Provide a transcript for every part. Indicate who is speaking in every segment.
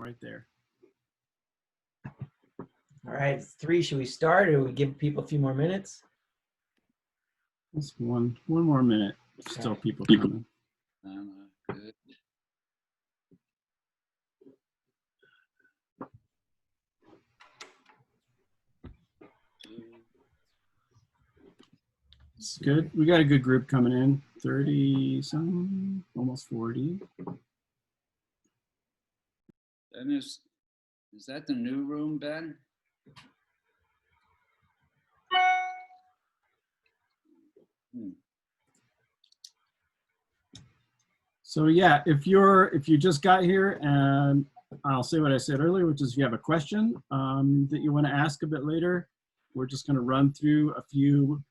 Speaker 1: right there.
Speaker 2: All right, it's 3. Should we start, or we give people a few more minutes?
Speaker 1: Just one more minute. Still
Speaker 2: right.
Speaker 1: people coming.
Speaker 3: Good.
Speaker 1: It's good. We got a good group coming in. 30 some, almost 40.
Speaker 3: And is that the new room, Ben?
Speaker 1: So yeah, if you just got here, and I'll say what I said earlier, which is if you have a question that you want to ask a bit later, we're just going to run through a few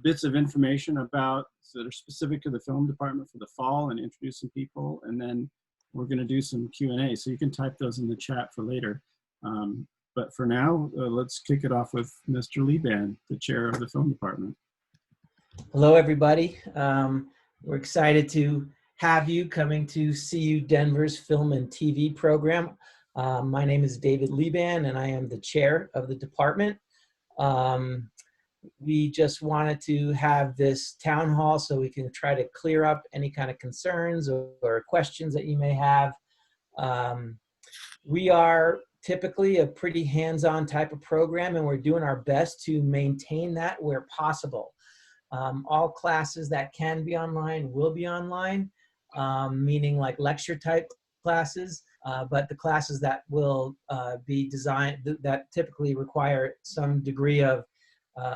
Speaker 1: bits of information about that are specific to the film department for the fall and introduce some people, and then we're going to do some Q&A. So you can type those in the chat for later. But for now, let's kick it off with Mr. Liban, the chair of the film department.
Speaker 2: Hello, everybody. We're excited to have you coming to CU Denver's film and TV program. My name is David Liban, and I am the chair of the department. We just wanted to have this town hall so we can try to clear up any kind of concerns or questions that you may have. We are typically a pretty hands-on type of program, and we're doing our best to maintain that where possible. All classes that can be online will be online, meaning like lecture type classes, but the classes that will be designed, that typically require some degree of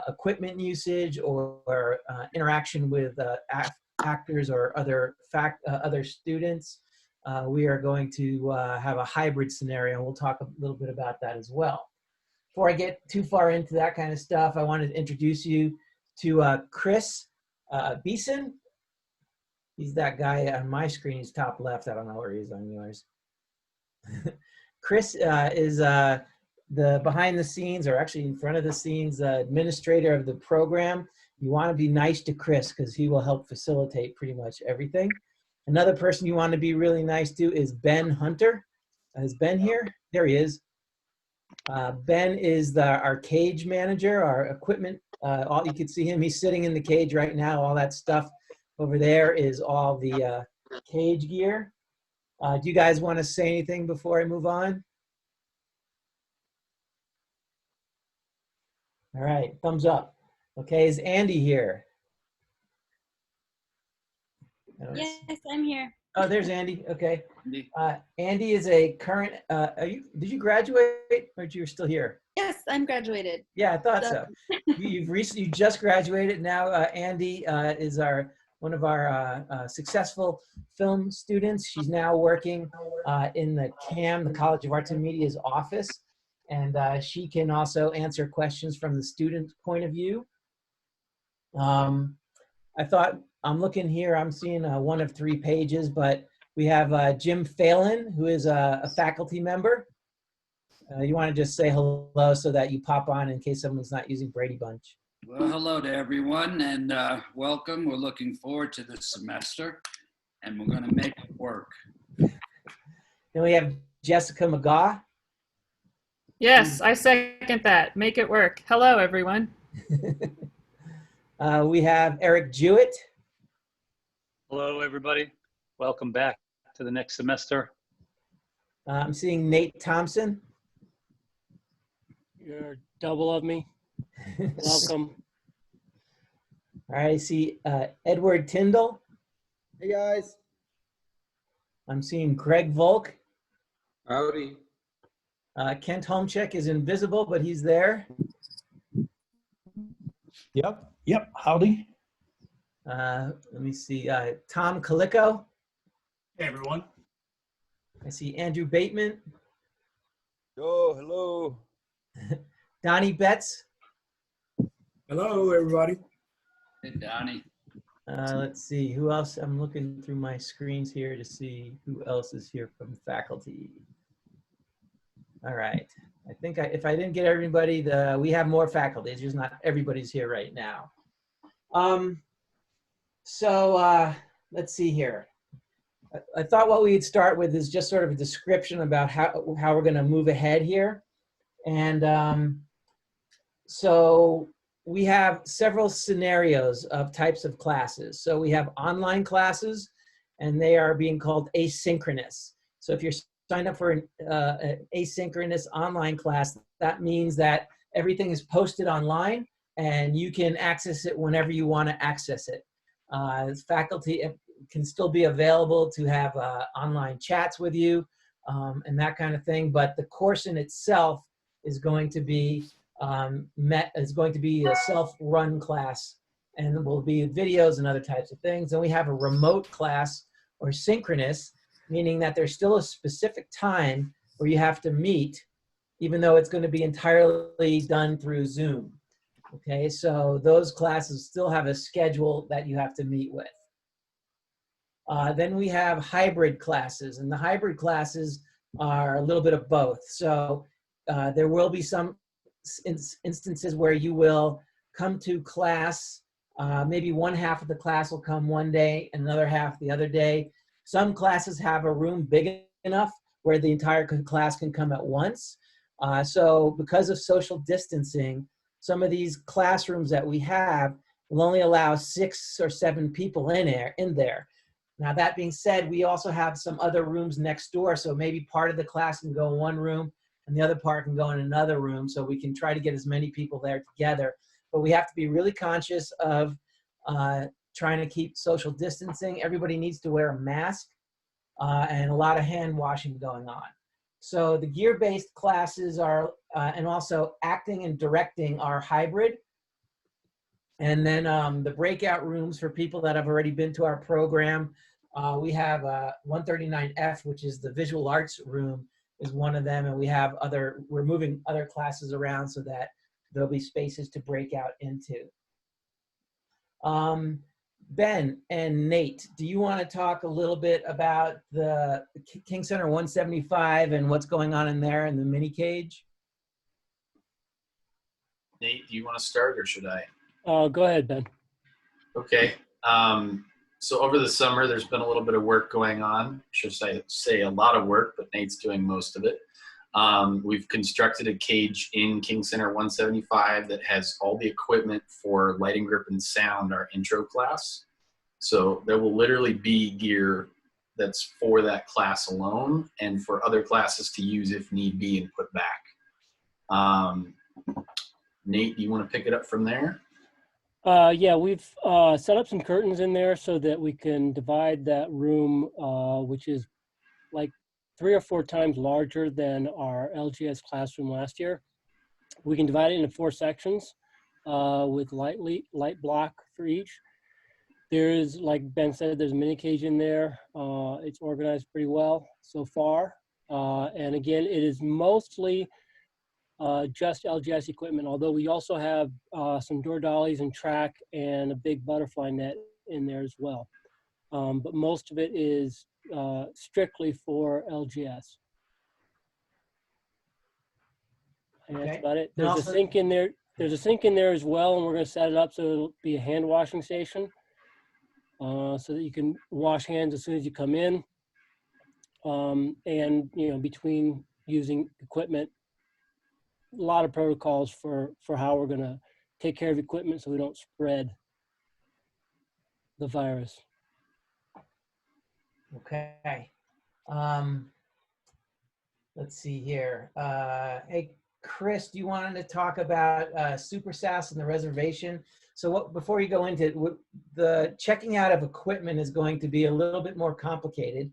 Speaker 2: equipment usage or interaction with actors or other students, we are going to have a hybrid scenario, and we'll talk a little bit about that as well. Before I get too far into that kind of stuff, I wanted to introduce you to Chris Beeson. He's that guy on my screen. He's top left. I don't know where he is on yours. Chris is the behind the scenes, or actually in front of the scenes, administrator of the program. You want to be nice to Chris because he will help facilitate pretty much everything. Another person you want to be really nice to is Ben Hunter. Is Ben here? There he is. Ben is our cage manager, our equipment. You can see him. He's sitting in the cage right now. All that stuff over there is all the cage gear. Do you guys want to say anything before I move on? All right, thumbs up. Okay, is Andy here?
Speaker 4: Yes, I'm here.
Speaker 2: Oh, there's Andy. Okay.
Speaker 3: Andy?
Speaker 2: Andy is a current. Did you graduate, or you still here?
Speaker 4: Yes, I'm graduated.
Speaker 2: Yeah, I thought so. You just graduated. Now, Andy is one of our successful film students. She's now working in the CAM, the College of Arts and Media's office, and she can also answer questions from the student point of view. I thought, I'm looking here, I'm seeing one of 3 pages, but we have Jim Phelan, who is a faculty member. You want to just say hello so that you pop on in case someone's not using Brady Bunch.
Speaker 3: Well, hello to everyone, and welcome. We're looking forward to this semester, and we're going to make it work.
Speaker 2: Then we have Jessica McGaugh.
Speaker 5: Yes, I second that. Make it work. Hello, everyone.
Speaker 2: We have Eric Jewett.
Speaker 6: Hello, everybody. Welcome back to the next semester.
Speaker 2: I'm seeing Nate Thompson.
Speaker 7: You're double of me. Welcome.
Speaker 2: All right, I see Edward Tyndall.
Speaker 8: Hey, guys.
Speaker 2: I'm seeing Greg Volk.
Speaker 8: Howdy.
Speaker 2: Kent Holmcheck is invisible, but he's there.
Speaker 9: Yep, howdy.
Speaker 2: Let me see, Tom Calico.
Speaker 9: Hey, everyone.
Speaker 2: I see Andrew Bateman.
Speaker 8: Oh, hello.
Speaker 2: Donnie Betts.
Speaker 9: Hello, everybody.
Speaker 3: Hey, Donnie.
Speaker 2: Let's see, who else? I'm looking through my screens here to see who else is here from faculty. All right. I think if I didn't get everybody, we have more faculty. It's just not everybody's here right now. Let's see here. I thought what we'd start with is just sort of a description about how we're going to move ahead here. And so we have several scenarios of types of classes. So we have online classes, and they are being called asynchronous. So if you're signed up for an asynchronous online class, that means that everything is posted online and you can access it whenever you want to access it. Faculty can still be available to have online chats with you and that kind of thing, but the course in itself is going to be a self-run class, and there will be videos and other types of things. And we have a remote class or synchronous, meaning that there's still a specific time where you have to meet, even though it's going to be entirely done through Zoom. Okay, so those classes still have a schedule that you have to meet with. Then we have hybrid classes, and the hybrid classes are a little bit of both. So there will be some instances where you will come to class, maybe one half of the class will come one day and another half the other day. Some classes have a room big enough where the entire class can come at once. So because of social distancing, some of these classrooms that we have will only allow 6 or 7 people in there. Now, that being said, we also have some other rooms next door, so maybe part of the class can go in one room and the other part can go in another room, so we can try to get as many people there together. But we have to be really conscious of trying to keep social distancing. Everybody needs to wear a mask and a lot of hand washing going on. So the gear-based classes are, and also acting and directing are hybrid. And then the breakout rooms for people that have already been to our program, we have 139F, which is the visual arts room, is one of them. And we're moving other classes around so that there'll be spaces to break out into. Ben and Nate, do you want to talk a little bit about the King Center 175 and what's going on in there in the mini cage?
Speaker 10: Nate, do you want to start or should I?
Speaker 7: Go ahead, Ben.
Speaker 10: Okay. So over the summer, there's been a little bit of work going on. Should I say a lot of work, but Nate's doing most of it. We've constructed a cage in King Center 175 that has all the equipment for lighting, grip, and sound, our intro class. So there will literally be gear that's for that class alone and for other classes to use if need be and put back. Nate, do you want to pick it up from there?
Speaker 7: Yeah, we've set up some curtains in there so that we can divide that room, which is like 3 or 4 times larger than our LGS classroom last year. We can divide it into 4 sections with light block for each. There's, like Ben said, there's a mini cage in there. It's organized pretty well so far. And again, it is mostly just LGS equipment, although we also have some door dollies and track and a big butterfly net in there as well. But most of it is strictly for LGS. And that's about it. There's a sink in there. There's a sink in there as well, and we're going to set it up so it'll be a hand washing station, so that you can wash hands as soon as you come in. And between using equipment, a lot of protocols for how we're going to take care of equipment so we don't spread the virus.
Speaker 2: Okay. Let's see here. Hey, Chris, do you want to talk about Super SAS and the reservation? So before you go into it, the checking out of equipment is going to be a little bit more complicated.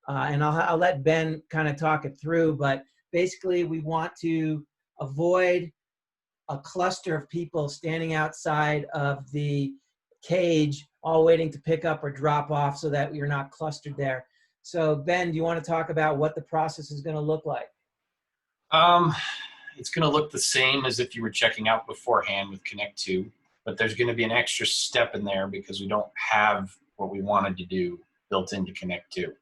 Speaker 2: And I'll let Ben kind of talk it through, but basically we want to avoid a cluster of people standing outside of the cage all waiting to pick up or drop off so that you're not clustered there. So Ben, do you want to talk about what the process is going to look like?
Speaker 10: It's going to look the same as if you were checking out beforehand with Connect 2, but there's going to be an extra step in there because we don't have what we wanted to do built into Connect 2.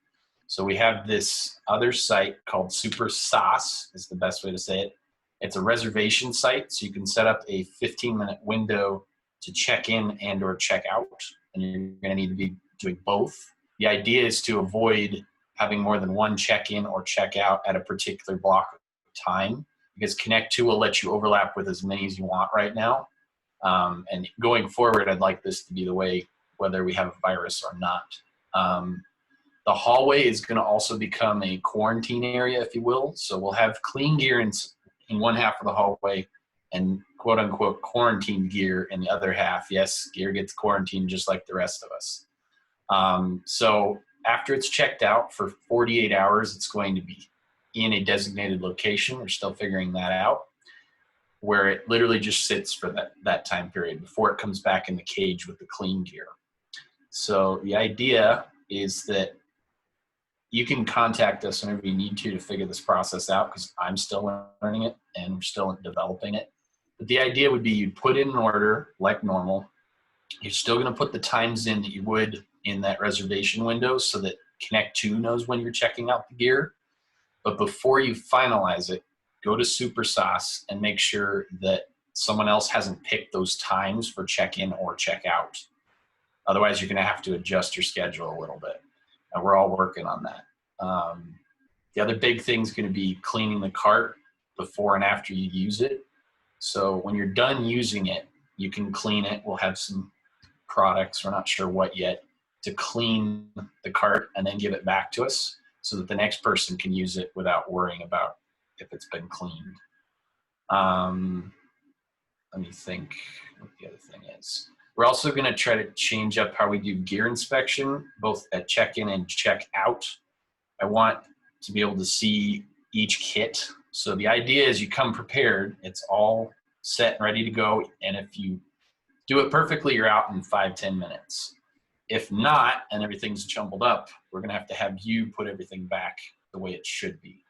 Speaker 10: So we have this other site called Super SAS, is the best way to say it. It's a reservation site, so you can set up a 15-minute window to check in and or check out, and you're going to need to be doing both The idea is to avoid having more than one check-in or check-out at a particular block of time, because Connect 2 will let you overlap with as many as you want right now. And going forward, I'd like this to be the way, whether we have a virus or not. The hallway is going to also become a quarantine area, if you will. So we'll have clean gear in one half of the hallway and quote unquote quarantine gear in the other half. Yes, gear gets quarantined just like the rest of us. So after it's checked out for 48 hours, it's going to be in a designated location. We're still figuring that out, where it literally just sits for that time period before it comes back in the cage with the clean gear. So the idea is that you can contact us whenever you need to figure this process out, because I'm still learning it and we're still developing it. But the idea would be you'd put in an order like normal. You're still going to put the times in that you would in that reservation window so that Connect 2 knows when you're checking out the gear. But before you finalize it, go to Super Sauce and make sure that someone else hasn't picked those times for check-in or check-out. Otherwise, you're going to have to adjust your schedule a little bit. And we're all working on that. The other big thing is going to be cleaning the cart before and after you use it. So when you're done using it, you can clean it. We'll have some products, we're not sure what yet, to clean the cart and then give it back to us so that the next person can use it without worrying about if it's been cleaned. Let me think what the other thing is. We're also going to try to change up how we do gear inspection, both at check-in and check-out. I want to be able to see each kit. So the idea is you come prepared. It's all set and ready to go. And if you do it perfectly, you're out in 5-10 minutes. If not, and everything's jumbled up, we're going to have you put everything back the way it should be.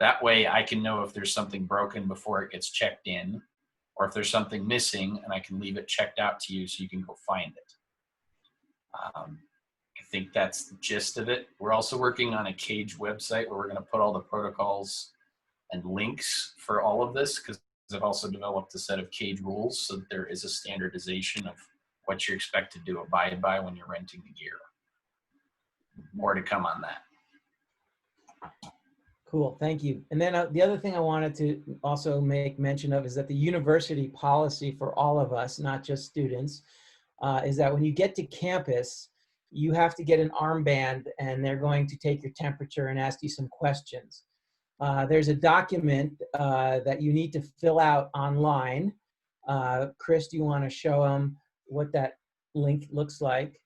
Speaker 10: That way I can know if there's something broken before it gets checked in, or if there's something missing, and I can leave it checked out to you so you can go find it. I think that's the gist of it. We're also working on a cage website where we're going to put all the protocols and links for all of this, because I've also developed a set of cage rules so that there is a standardization of what you're expected to abide by when you're renting the gear. More to come on that.
Speaker 2: Cool, thank you. And then the other thing I wanted to also make mention of is that the university policy for all of us, not just students, is that when you get to campus, you have to get an armband and they're going to take your temperature and ask you some questions. There's a document that you need to fill out online. Chris, do you want to show them what that link looks like?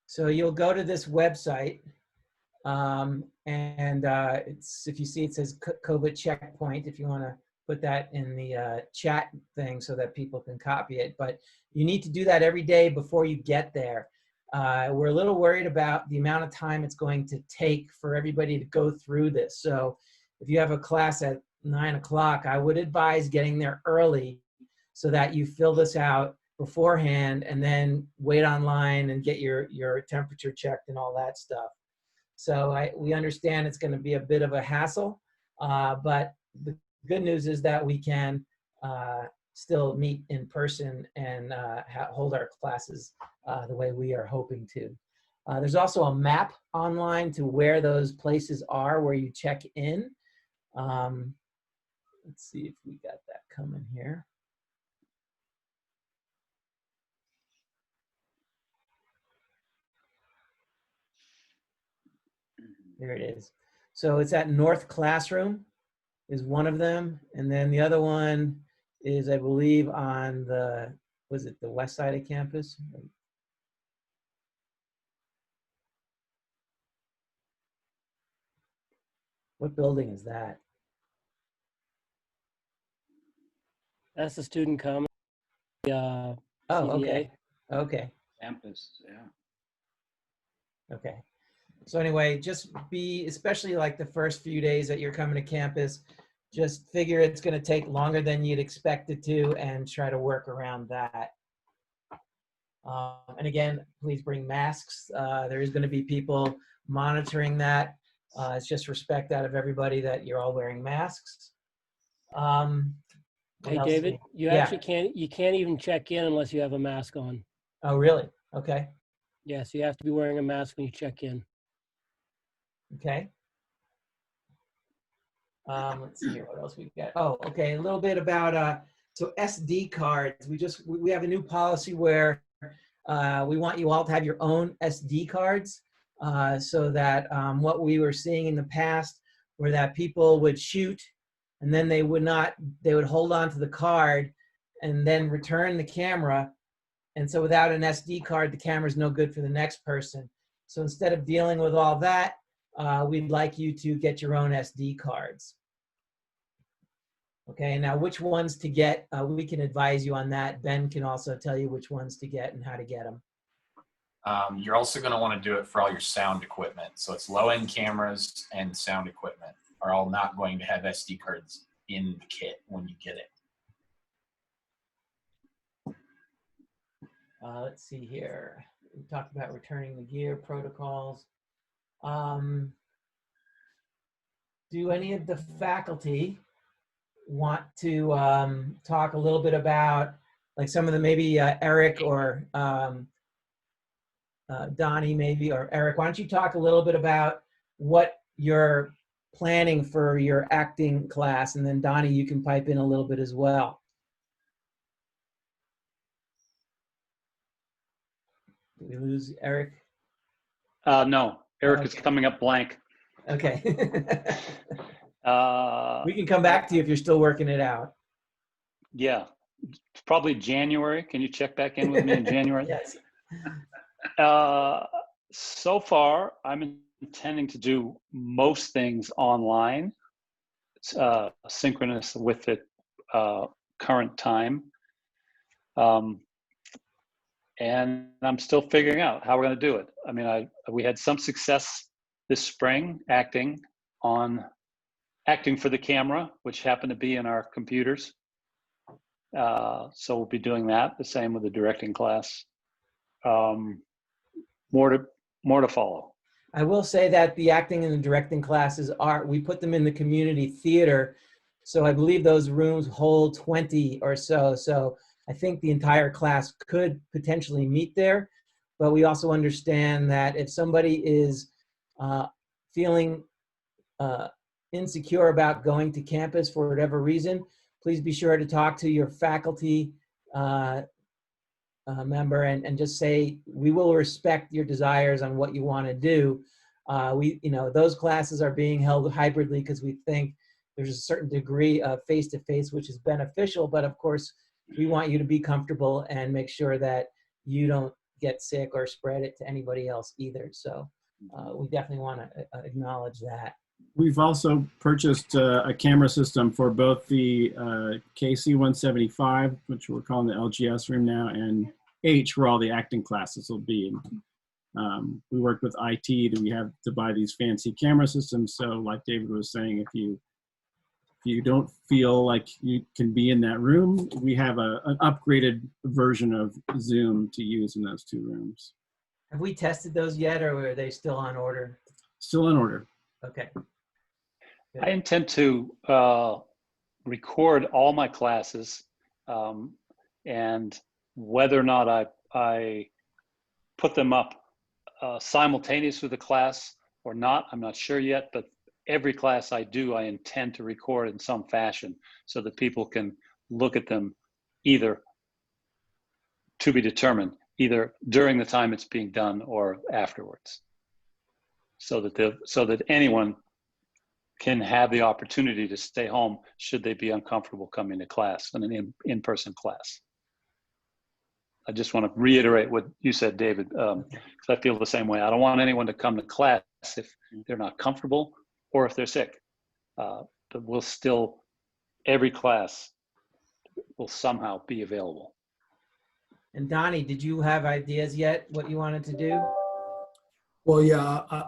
Speaker 2: So you'll go to this website. It's, if you see, it says COVID checkpoint, if you want to put that in the chat thing so that people can copy it. But you need to do that every day before you get there. We're a little worried about the amount of time it's going to take for everybody to go through this. So if you have a class at 9 o'clock, I would advise getting there early so that you fill this out beforehand and then wait online and get your temperature checked and all that stuff. So we understand it's going to be a bit of a hassle, but the good news is that we can still meet in person and hold our classes the way we are hoping to. There's also a map online to where those places are where you check in. Let's see if we got that coming here. There it is. So it's at North Classroom is one of them. And then the other one is, I believe, on the, was it the west side of campus? What building is that?
Speaker 7: That's the student comment.
Speaker 2: Oh, okay. Okay.
Speaker 3: Campus, yeah.
Speaker 2: Okay. So anyway, just be, especially like the first few days that you're coming to campus, just figure it's going to take longer than you'd expect it to and try to work around that. And again, please bring masks. There is going to be people monitoring that. It's just respect out of everybody that you're all wearing masks.
Speaker 7: Hey, David, you actually can't even check in unless you have a mask on.
Speaker 2: Oh, really? Okay.
Speaker 7: Yes, you have to be wearing a mask when you check in.
Speaker 2: Okay. Let's see here. What else we got? Oh, okay. A little bit about so SD cards. We have a new policy where we want you all to have your own SD cards, so that what we were seeing in the past were that people would shoot and then they would hold on to the card and then return the camera. And so without an SD card, the camera's no good for the next person. So instead of dealing with all that, we'd like you to get your own SD cards. Okay, now which ones to get, we can advise you on that. Ben can also tell you which ones to get and how to get them.
Speaker 10: You're also going to want to do it for all your sound equipment. So it's low-end cameras and sound equipment are all not going to have SD cards in the kit when you get it.
Speaker 2: Let's see here. We talked about returning the gear protocols. Do any of the faculty want to talk a little bit about, like some of the, maybe Eric or Donnie maybe, or Eric, why don't you talk a little bit about what you're planning for your acting class, and then Donnie, you can pipe in a little bit as well. Did we lose Eric?
Speaker 6: No, Eric is
Speaker 2: Okay.
Speaker 6: coming up blank.
Speaker 2: Okay.
Speaker 6: Uh,
Speaker 2: We can come back to you if you're still working it out.
Speaker 6: yeah, probably January. Can you check back in with me in January?
Speaker 2: Yes.
Speaker 6: So far, I'm intending to do most things online, synchronous with the current time. And I'm still figuring out how we're going to do it. I mean, we had some success this spring acting for the camera, which happened to be in our computers. So we'll be doing that. The same with the directing class. More to follow.
Speaker 2: I will say that the acting and the directing classes we put them in the community theater. So I believe those rooms hold 20 or so. So I think the entire class could potentially meet there. But we also understand that if somebody is feeling insecure about going to campus for whatever reason, please be sure to talk to your faculty member and just say, we will respect your desires on what you want to do. Those classes are being held hybridly because we think there's a certain degree of face-to-face, which is beneficial, but of course, we want you to be comfortable and make sure that you don't get sick or spread it to anybody else either. So we definitely want to acknowledge that.
Speaker 1: We've also purchased a camera system for both the KC-175, which we're calling the LGS room now, and H, where all the acting classes will be. We worked with IT we have to buy these fancy camera systems. So like David was saying, if you don't feel like you can be in that room, we have an upgraded version of Zoom to use in those two rooms.
Speaker 2: Have we tested those yet, or are they still on order?
Speaker 1: Still in order.
Speaker 2: Okay.
Speaker 6: I intend to record all my classes, and whether or not I put them up simultaneous with the class or not, I'm not sure yet, but every class I do, I intend to record in some fashion so that people can look at them, either to be determined, either during the time it's being done or afterwards, so that anyone can have the opportunity to stay home should they be uncomfortable coming to class, in an in-person class. I just want to reiterate what you said, David, because I feel the same way. I don't want anyone to come to class if they're not comfortable or if they're sick. But every class will somehow be available.
Speaker 2: And Donnie, did you have ideas yet what you wanted to do?
Speaker 9: Well, yeah,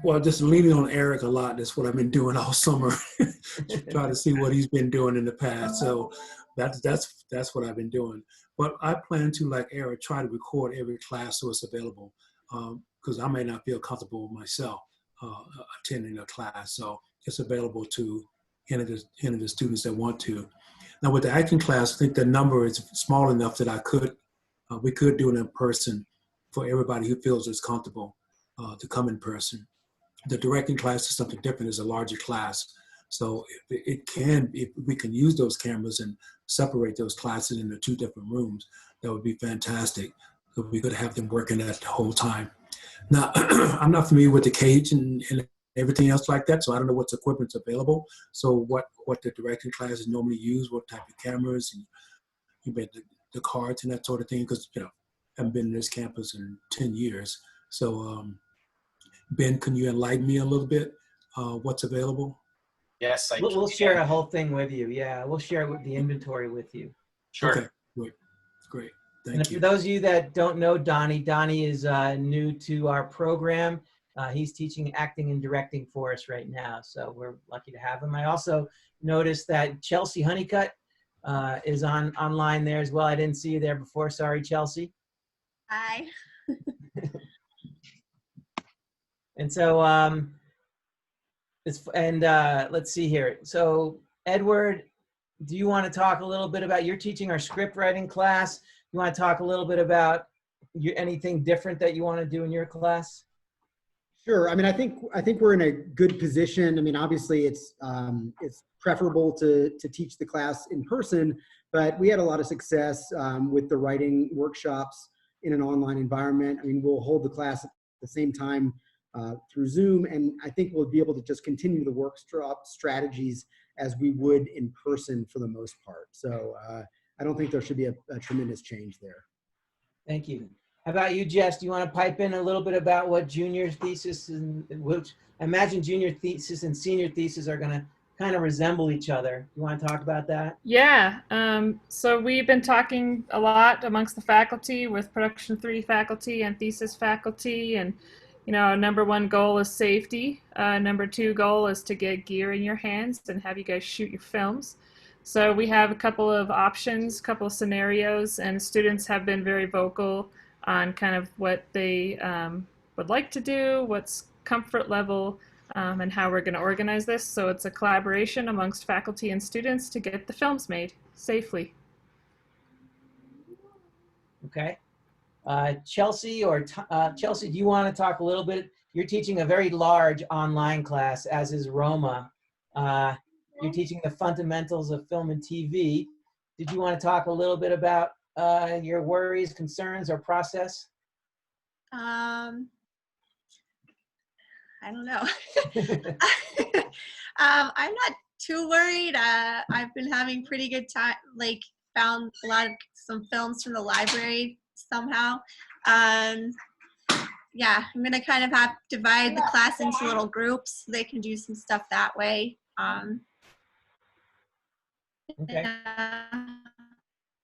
Speaker 9: well, just leaning on Eric a lot. That's what I've been doing all summer. Try to see what he's been doing in the past. So that's what I've been doing. But I plan to, like Eric, try to record every class so it's available, because I may not feel comfortable myself attending a class. So it's available to any of the students that want to. Now with the acting class, I think the number is small enough that we could do it in person. for everybody who feels it's comfortable to come in person. The directing class is something different. It's a larger class. So if we can use those cameras and separate those classes into 2 different rooms, that would be fantastic. So we could have them working that the whole time. Now, I'm not familiar with the cage and everything else like that, so I don't know what's equipment's available. So what the directing classes normally use, what type of cameras, and you made the cards and that sort of thing, because I haven't been in this campus in 10 years. So Ben, can you enlighten me a little bit what's available?
Speaker 10: Yes, I
Speaker 2: We'll
Speaker 10: can.
Speaker 2: share the whole thing with you. Yeah, we'll share the inventory with you.
Speaker 10: Sure.
Speaker 9: Okay, great.
Speaker 2: And
Speaker 9: Thank
Speaker 2: for
Speaker 9: you.
Speaker 2: those of you that don't know Donnie is new to our program. He's teaching acting and directing for us right now, so we're lucky to have him. I also noticed that Chelsea Honeycutt is online there as well. I didn't see you there before. Sorry, Chelsea.
Speaker 4: Hi.
Speaker 2: And so, let's see here. So, Edward, do you want to talk a little bit about, you're teaching our script writing class. You want to talk a little bit about anything different that you want to do in your class?
Speaker 11: Sure. I mean, I think we're in a good position. I mean, obviously it's preferable to teach the class in person, but we had a lot of success with the writing workshops in an online environment. I mean, we'll hold the class at the same time through Zoom, and I think we'll be able to just continue the workshop strategies as we would in person for the most part. So I don't think there should be a tremendous change there.
Speaker 2: Thank you. How about you, Jess? Do you want to pipe in a little bit about what junior thesis and which I imagine junior thesis and senior thesis are going to kind of resemble each other? You want to talk about that?
Speaker 5: Yeah. So we've been talking a lot amongst the faculty with Production 3 faculty and thesis faculty, and our number 1 goal is safety. Number 2 goal is to get gear in your hands and have you guys shoot your films. So we have a couple of options, couple of scenarios, and students have been very vocal on kind of what they would like to do, what's comfort level, and how we're going to organize this. So it's a collaboration amongst faculty and students to get the films made safely.
Speaker 2: Okay. Chelsea, Chelsea, do you want to talk a little bit? You're teaching a very large online class, as is Roma. You're teaching the fundamentals of film and TV. Did you want to talk a little bit about your worries, concerns, or process?
Speaker 4: I don't know. I'm not too worried. I've been having pretty good time, found some films from the library somehow. Yeah, I'm gonna kind of divide the class into little groups so they can do some stuff that way.
Speaker 2: Okay.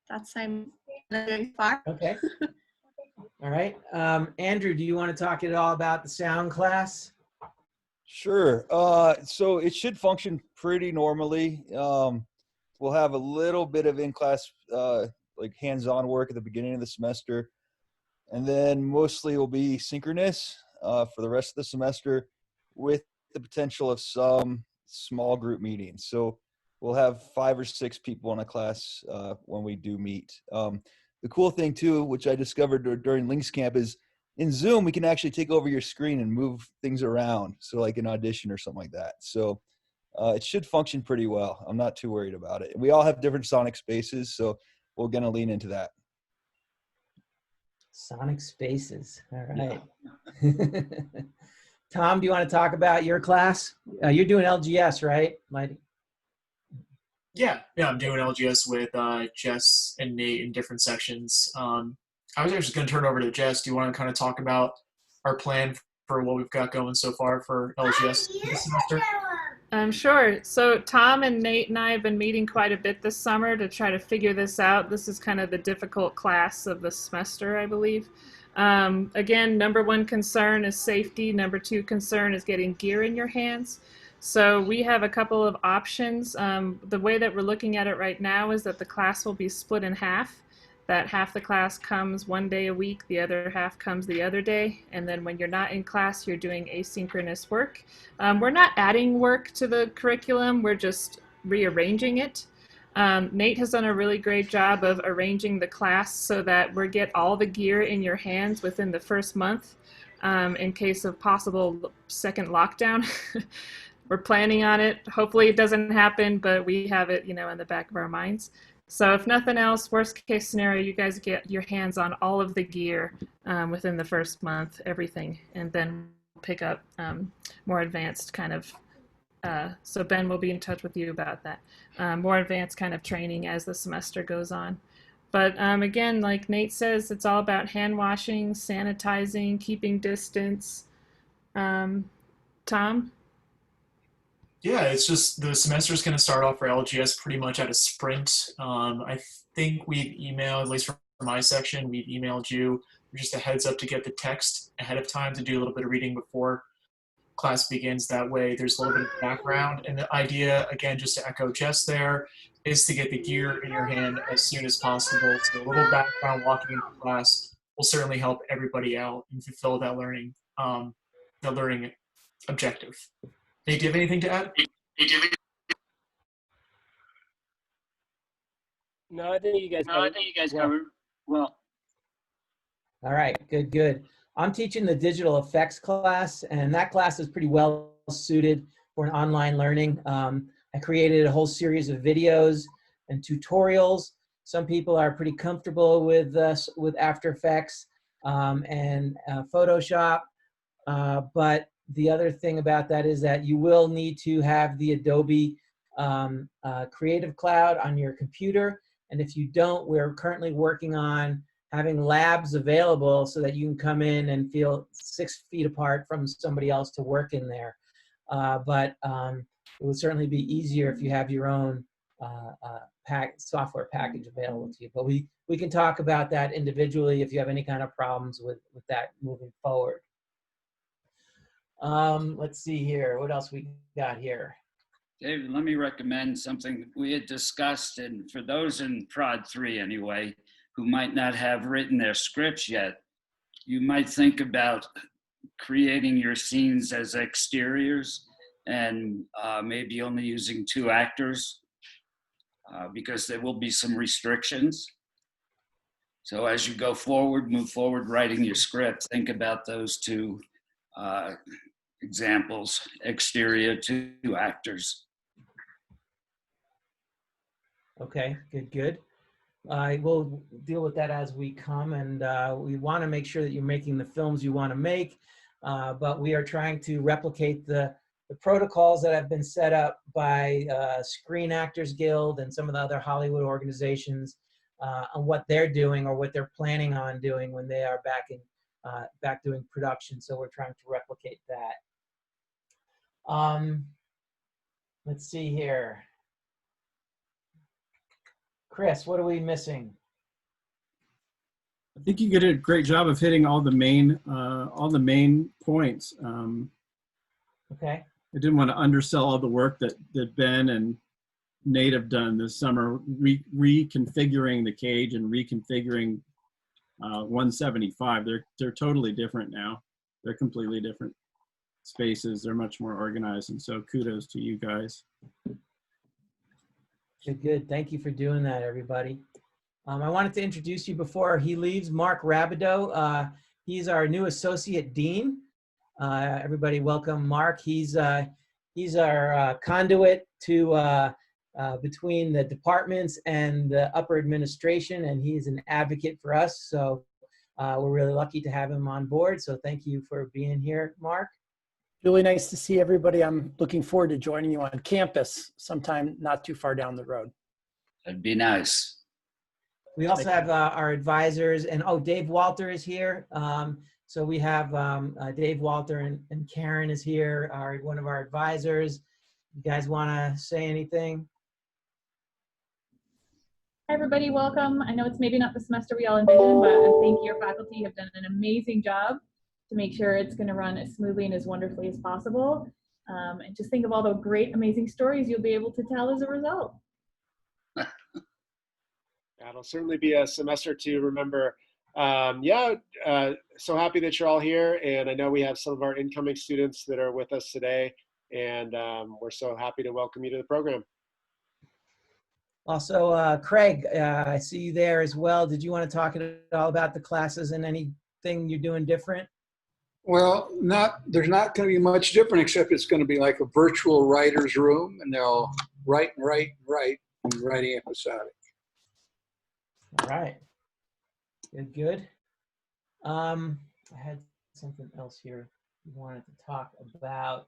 Speaker 4: That's I'm very far.
Speaker 2: Okay. All right. Andrew, do you want to talk at all about the sound class?
Speaker 8: Sure. So it should function pretty normally. We'll have a little bit of in-class, like hands-on work at the beginning of the semester. And then mostly will be synchronous for the rest of the semester with the potential of some small group meetings. So we'll have 5 or 6 people in a class when we do meet. The cool thing too, which I discovered during Links Camp, is in Zoom, we can actually take over your screen and move things around. So like an audition or something like that. So it should function pretty well. I'm not too worried about it. We all have different sonic spaces, so we're going to lean into that.
Speaker 2: Sonic spaces. All right. Yeah. Tom, do you want to talk about your class? You're doing LGS, right, Mighty?
Speaker 12: Yeah, I'm doing LGS with Jess and Nate in different sections. I was just going to turn over to Jess. Do you want to kind of talk about our plan for what we've got going so far for LGS this semester?
Speaker 5: Sure. So Tom and Nate and I have been meeting quite a bit this summer to try to figure this out. This is kind of the difficult class of the semester, I believe. Again, number 1 concern is safety. Number 2 concern is getting gear in your hands. So we have a couple of options. The way that we're looking at it right now is that the class will be split in half. That half the class comes 1 day a week, the other half comes the other day, and then when you're not in class, you're doing asynchronous work. We're not adding work to the curriculum, we're just rearranging it. Nate has done a really great job of arranging the class so that we get all the gear in your hands within the first month, in case of possible second lockdown. We're planning on it. Hopefully it doesn't happen, but we have it, in the back of our minds. So if nothing else, worst case scenario, you guys get your hands on all of the gear within the first month, everything, and then pick up more advanced kind of, so Ben will be in touch with you about that, more advanced kind of training as the semester goes on. But again, like Nate says, it's all about hand washing, sanitizing, keeping distance. Tom?
Speaker 12: Yeah, it's just the semester is going to start off for LGS pretty much at a sprint. I think we've emailed, at least for my section, we've emailed you just a heads up to get the text ahead of time to do a little bit of reading before class begins. That way there's a little bit of background. And the idea, again, just to echo Jess there, is to get the gear in your hand as soon as possible. So a little background walking into class will certainly help everybody out and fulfill that learning objective. Nate, do you have anything to add?
Speaker 7: No, I think you guys covered well.
Speaker 2: All right, good. I'm teaching the digital effects class, and that class is pretty well suited for an online learning. I created a whole series of videos and tutorials. Some people are pretty comfortable with After Effects and Photoshop, but the other thing about that is that you will need to have the Adobe Creative Cloud on your computer. And if you don't, we're currently working on having labs available so that you can come in and feel 6 feet apart from somebody else to work in there. But it would certainly be easier if you have your own software package available to you. But we can talk about that individually if you have any kind of problems with that moving forward. Let's see here. What else we got here?
Speaker 3: David, let me recommend something we had discussed, and for those in Prod 3 anyway, who might not have written their scripts yet, you might think about creating your scenes as exteriors and maybe only using 2 actors because there will be some restrictions. So as you go forward, move forward writing your script, think about those 2 examples, exterior 2 actors.
Speaker 2: Okay, good. I will deal with that as we come, and we want to make sure that you're making the films you want to make, but we are trying to replicate the protocols that have been set up by Screen Actors Guild and some of the other Hollywood organizations on what they're doing or what they're planning on doing when they are back doing production. So we're trying to replicate that. Let's see here. Chris, what are we missing?
Speaker 1: I think you did a great job of hitting all the main points.
Speaker 2: Okay.
Speaker 1: I didn't want to undersell all the work that Ben and Nate have done this summer, reconfiguring the cage and reconfiguring 175. They're totally different now. They're completely different spaces. They're much more organized, and so kudos to you guys.
Speaker 2: Good. Thank you for doing that, everybody. I wanted to introduce you before he leaves, Mark Rabideau. He's our new associate dean. Everybody welcome Mark. He's our conduit to between the departments and the upper administration, and he's an advocate for us. So we're really lucky to have him on board. So thank you for being here, Mark.
Speaker 13: Really nice to see everybody. I'm looking forward to joining you on campus sometime not too far down the road.
Speaker 3: That'd be nice.
Speaker 2: We also have our advisors, and Dave Walter is here. So we have Dave Walter and Karen is here, one of our advisors. You guys want to say anything?
Speaker 14: Hi everybody, welcome. I know it's maybe not the semester we all envisioned, but I think your faculty have done an amazing job to make sure it's going to run as smoothly and as wonderfully as possible. And just think of all the great, amazing stories you'll be able to tell as a result.
Speaker 15: That'll certainly be a semester to remember. So happy that you're all here. And I know we have some of our incoming students that are with us today. And we're so happy to welcome you to the program.
Speaker 2: Also, Craig, I see you there as well. Did you want to talk at all about the classes and anything you're doing different?
Speaker 16: Well, there's not going to be much different, except it's going to be like a virtual writer's room, and they'll write and write and write, and writing episodic.
Speaker 2: All right. Good, good. I had something else here we wanted to talk about.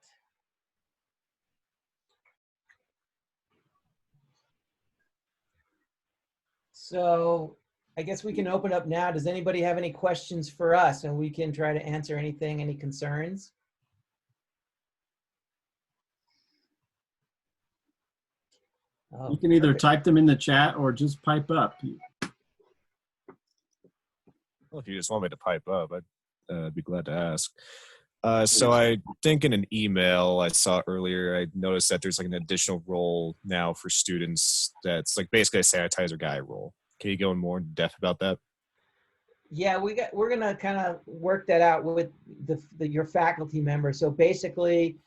Speaker 2: So I guess we can open up now. Does anybody have any questions for us? And we can try to answer anything, any concerns? Oh,
Speaker 1: You can either
Speaker 2: perfect.
Speaker 1: type them in the chat or just pipe up.
Speaker 17: Well, if you just want me to pipe up, I'd be glad to ask. So I think in an email I saw earlier, I noticed that there's like an additional role now for students that's like basically a sanitizer guy role. Can you go in more in depth about that?
Speaker 2: Yeah, we're gonna kind of work that out with your faculty members. So basically,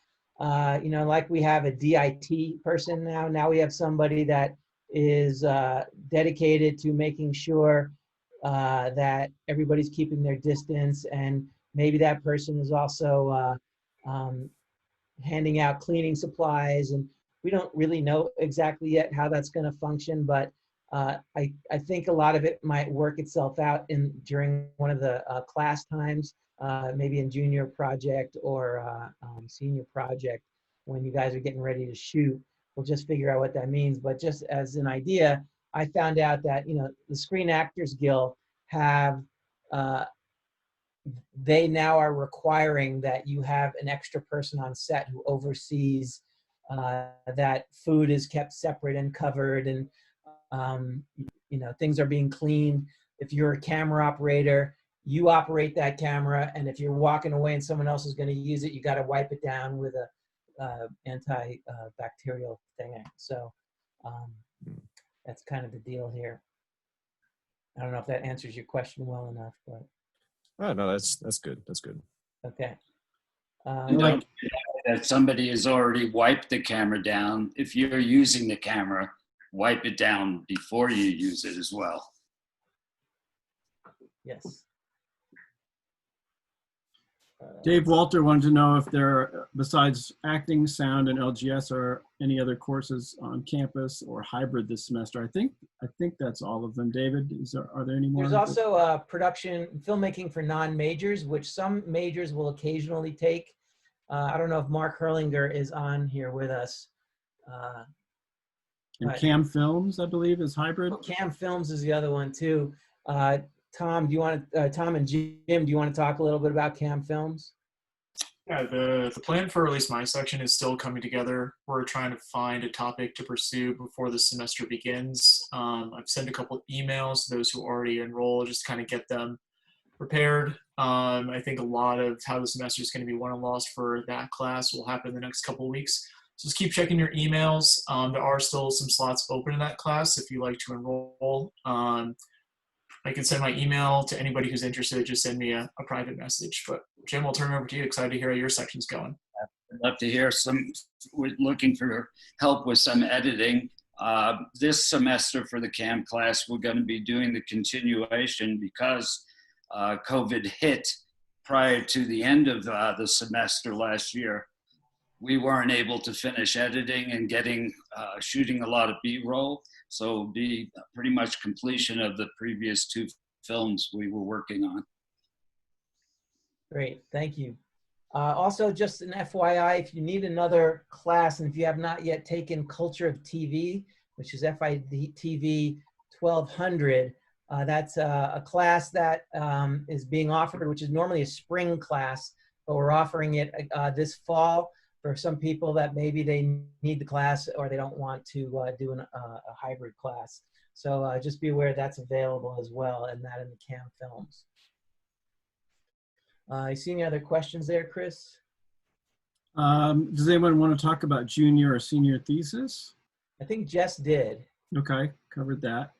Speaker 2: you know, like we have a DIT person now. Now we have somebody that is dedicated to making sure that everybody's keeping their distance, and maybe that person is also handing out cleaning supplies. And we don't really know exactly yet how that's going to function, but I think a lot of it might work itself out during one of the class times, maybe in junior project or senior project, when you guys are getting ready to shoot. We'll just figure out what that means. But just as an idea, I found out that, you know, the Screen Actors Guild have, they now are requiring that you have an extra person on set who oversees that food is kept separate and covered, and you know, things are being cleaned. If you're a camera operator, you operate that camera, and if you're walking away and someone else is going to use it, you got to wipe it down with a antibacterial thing. So that's kind of the deal here. I don't know if that answers your question well enough, but.
Speaker 17: Oh no, that's good. That's good.
Speaker 2: Okay.
Speaker 3: And don't forget that somebody has already wiped the camera down. If you're using the camera, wipe it down before you use it as well.
Speaker 2: Yes.
Speaker 1: Dave Walter wanted to know if there, besides acting, sound, and LGS, are any other courses on campus or hybrid this semester. I think that's all of them. David, are there any more?
Speaker 2: There's also production, filmmaking for non-majors, which some majors will occasionally take. I don't know if Mark Herlinger is on here with us.
Speaker 1: And Cam Films, I believe, is hybrid.
Speaker 2: Cam Films is the other one too. Tom, do you want to, Tom and Jim, do you want to talk a little bit about Cam Films?
Speaker 12: Yeah, the plan for at least my section is still coming together. We're trying to find a topic to pursue before the semester begins. I've sent a couple emails to those who already enrolled, just to kind of get them prepared. I think a lot of how the semester is going to be won and lost for that class will happen in the next couple of weeks. So just keep checking your emails. There are still some slots open in that class if you'd like to enroll. I can send my email to anybody who's interested. Just send me a private message. But Jim, I'll turn it over to you. Excited to hear how your section's going.
Speaker 3: I'd love to hear we're looking for help with some editing. This semester for the CAM class, we're going to be doing the continuation because COVID hit prior to the end of the semester last year. We weren't able to finish editing and shooting a lot of B-roll. So it'll be pretty much completion of the previous 2 films we were working on.
Speaker 2: Great, thank you. Also, just an FYI, if you need another class and if you have not yet taken Culture of TV, which is FiTV 1200, that's a class that is being offered, which is normally a spring class, but we're offering it this fall for some people that maybe they need the class or they don't want to do a hybrid class. So just be aware that's available as well, and that in the CAM Films. You see any other questions there, Chris?
Speaker 1: Does anyone want to talk about junior or senior thesis?
Speaker 2: I think Jess did.
Speaker 1: Okay, covered that.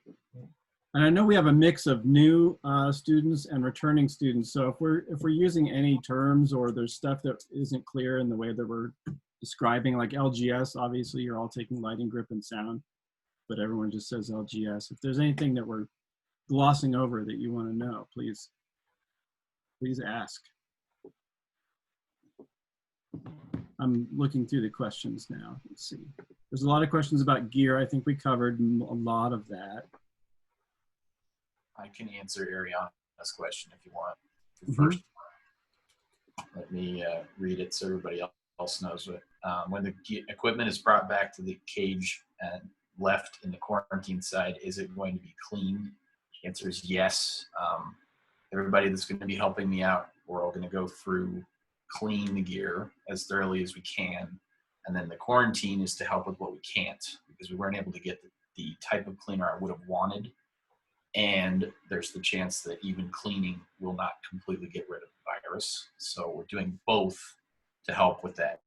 Speaker 1: And I know we have a mix of new students and returning students. So if we're using any terms or there's stuff that isn't clear in the way that we're describing, like LGS, obviously you're all taking lighting, grip, and sound. but everyone just says LGS. If there's anything that we're glossing over that you want to know, please ask. I'm looking through the questions now. Let's see. There's a lot of questions about gear. I think we covered a lot of that.
Speaker 10: I can answer Ariana's question if you want.
Speaker 1: Mm-hmm.
Speaker 10: First, let me read it so everybody else knows it. When the equipment is brought back to the cage and left in the quarantine side, is it going to be cleaned? The answer is yes. Everybody that's going to be helping me out, we're all going to go through, clean the gear as thoroughly as we can. And then the quarantine is to help with what we can't, because we weren't able to get the type of cleaner I would have wanted. And there's the chance that even cleaning will not completely get rid of the virus. So we're doing both to help with that.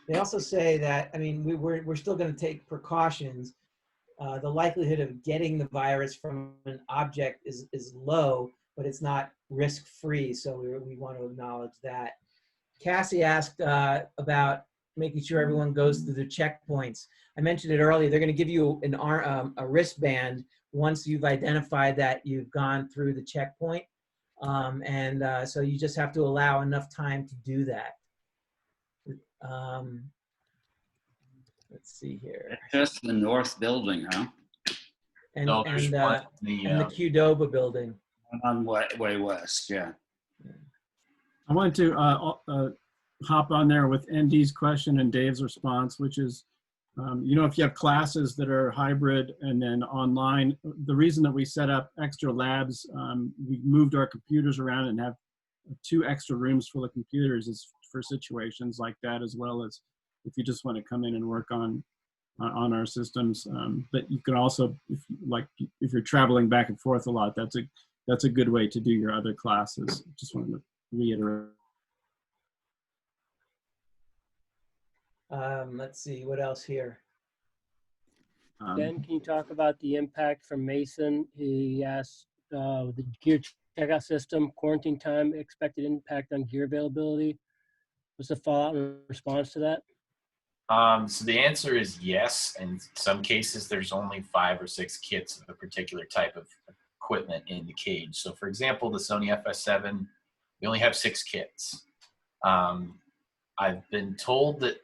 Speaker 2: They also say that, I mean, we're still going to take precautions. The likelihood of getting the virus from an object is low, but it's not risk-free. So we want to acknowledge that. Cassie asked about making sure everyone goes through the checkpoints. I mentioned it earlier. They're going to give you a wristband once you've identified that you've gone through the checkpoint. So you just have to allow enough time to do that. Let's see here.
Speaker 3: Just the north building, huh?
Speaker 2: And
Speaker 10: No, there's one in
Speaker 2: the Qdoba building.
Speaker 3: On way west, yeah.
Speaker 1: I wanted to hop on there with ND's question and Dave's response, which is, if you have classes that are hybrid and then online, the reason that we set up extra labs, we moved our computers around and have 2 extra rooms full of computers is for situations like that, as well as if you just want to come in and work on our systems. But you can also, if you're traveling back and forth a lot, that's a good way to do your other classes. Just wanted to reiterate.
Speaker 2: Let's see, what else here?
Speaker 7: Ben, can you talk about the impact from Mason? He asked the gear checkout system, quarantine time, expected impact on gear availability. What's the fallout in response to that?
Speaker 10: So the answer is yes. In some cases, there's only 5 or 6 kits of a particular type of equipment in the cage. So for example, the Sony FS7, we only have 6 kits. I've been told that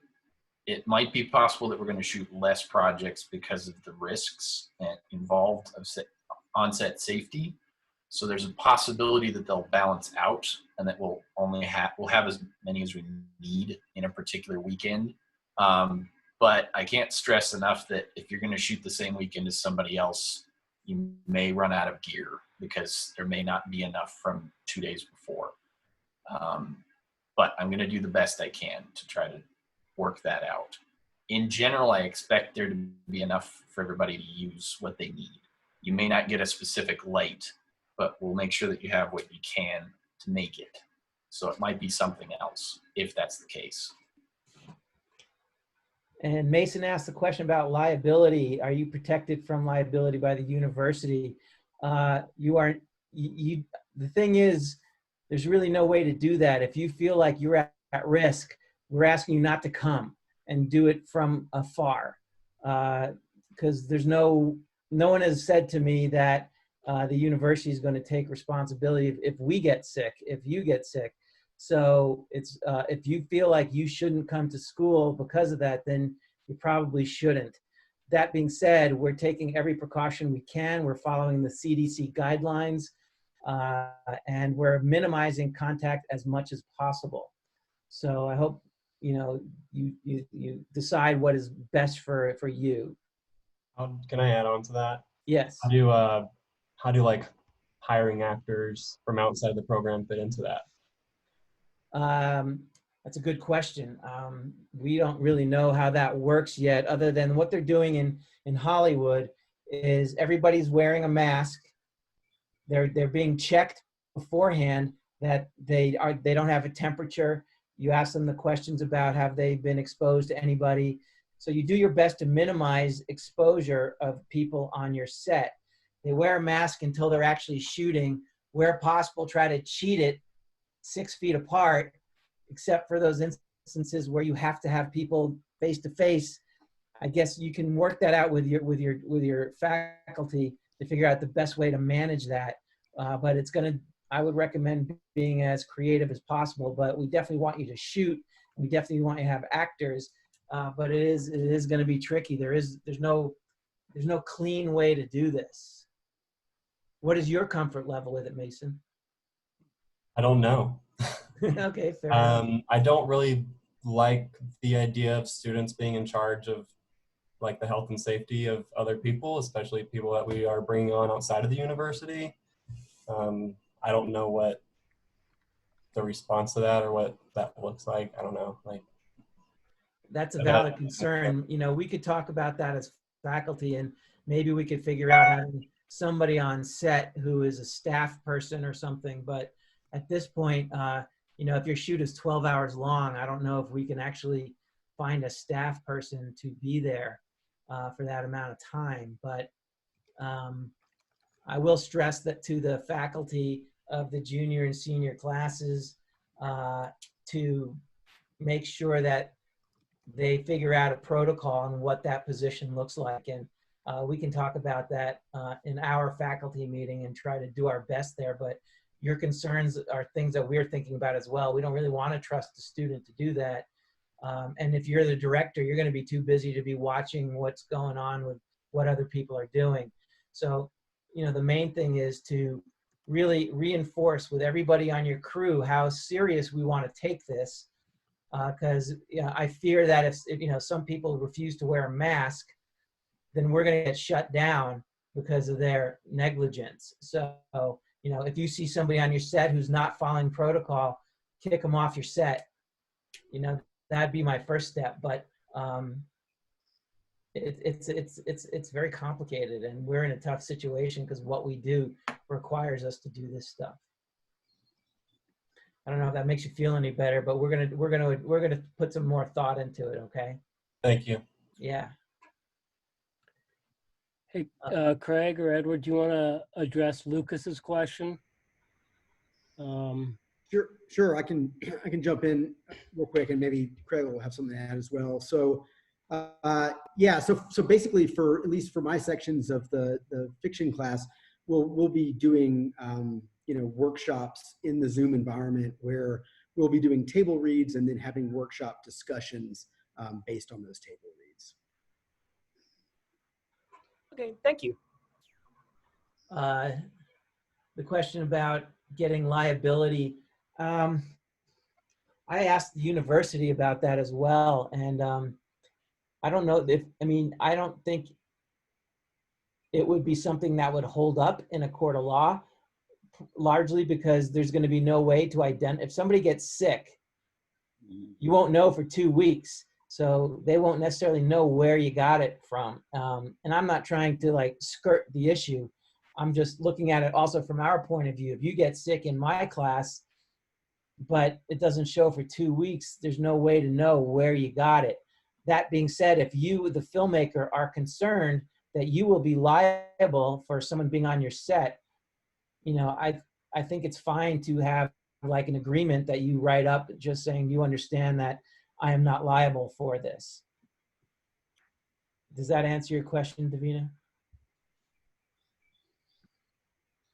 Speaker 10: it might be possible that we're going to shoot less projects because of the risks involved of on-set safety. So there's a possibility that they'll balance out and that we'll have as many as we need in a particular weekend. But I can't stress enough that if you're going to shoot the same weekend as somebody else, you may run out of gear because there may not be enough from 2 days before. But I'm going to do the best I can to try to work that out. In general, I expect there to be enough for everybody to use what they need. You may not get a specific light, but we'll make sure that you have what you can to make it. So it might be something else if that's the case.
Speaker 2: And Mason asked the question about liability. Are you protected from liability by the university? You aren't. The thing is, there's really no way to do that. If you feel like you're at risk, we're asking you not to come and do it from afar. Because there's no one has said to me that the university is going to take responsibility if we get sick, if you get sick. So it's if you feel like you shouldn't come to school because of that, then you probably shouldn't. That being said, we're taking every precaution we can. We're following the CDC guidelines, and we're minimizing contact as much as possible. So I hope you decide what is best for you.
Speaker 18: Can I add on to that?
Speaker 2: Yes.
Speaker 18: How do like hiring actors from outside of the program fit into that?
Speaker 2: That's a good question. We don't really know how that works yet, other than what they're doing in Hollywood is everybody's wearing a mask. They're being checked beforehand that they don't have a temperature. You ask them the questions about have they been exposed to anybody. So you do your best to minimize exposure of people on your set. They wear a mask until they're actually shooting. Where possible, try to cheat it 6 feet apart, except for those instances where you have to have people face to face. I guess you can work that out with your faculty to figure out the best way to manage that. But I would recommend being as creative as possible, but we definitely want you to shoot. We definitely want you to have actors, but it is going to be tricky. There's no clean way to do this. What is your comfort level with it, Mason?
Speaker 18: I don't know.
Speaker 2: Okay, fair enough.
Speaker 18: I don't really like the idea of students being in charge of like the health and safety of other people, especially people that we are bringing on outside of the university. I don't know what the response to that or what that looks like. I don't know.
Speaker 2: That's a valid concern. You know, we could talk about that as faculty, and maybe we could figure out having somebody on set who is a staff person or something. But at this point, you know, if your shoot is 12 hours long, I don't know if we can actually find a staff person to be there for that amount of time. But I will stress that to the faculty of the junior and senior classes to make sure that they figure out a protocol on what that position looks like. And we can talk about that in our faculty meeting and try to do our best there. But your concerns are things that we're thinking about as well. We don't really want to trust the student to do that. And if you're the director, you're going to be too busy to be watching what's going on with what other people are doing. So, you know, the main thing is to really reinforce with everybody on your crew how serious we want to take this. Because I fear that if you know, some people refuse to wear a mask, then we're going to get shut down because of their negligence. So, you know, if you see somebody on your set who's not following protocol, kick them off your set. You know, that'd be my first step. But it's very complicated, and we're in a tough situation because what we do requires us to do this stuff. I don't know if that makes you feel any better, but we're gonna put some more thought into it. Okay.
Speaker 18: Thank you.
Speaker 2: Yeah.
Speaker 7: Hey, Craig or Edward, do you want to address Lucas's question?
Speaker 11: Sure. I can jump in real quick, and maybe Craig will have something to add as well. So, yeah. So basically, at least for my sections of the fiction class, we'll be doing you know, workshops in the Zoom environment where we'll be doing table reads and then having workshop discussions based on those table reads.
Speaker 13: Okay, thank you.
Speaker 2: The question about getting liability, I asked the university about that as well, and I don't know if, I don't think it would be something that would hold up in a court of law, largely because there's going to be no way to identify. If somebody gets sick, you won't know for 2 weeks, so they won't necessarily know where you got it from. And I'm not trying to like skirt the issue. I'm just looking at it also from our point of view. If you get sick in my class, but it doesn't show for 2 weeks, there's no way to know where you got it. That being said, if you, the filmmaker, are concerned that you will be liable for someone being on your set, you know, I think it's fine to have like an agreement that you write up just saying you understand that I am not liable for this. Does that answer your question, Davina?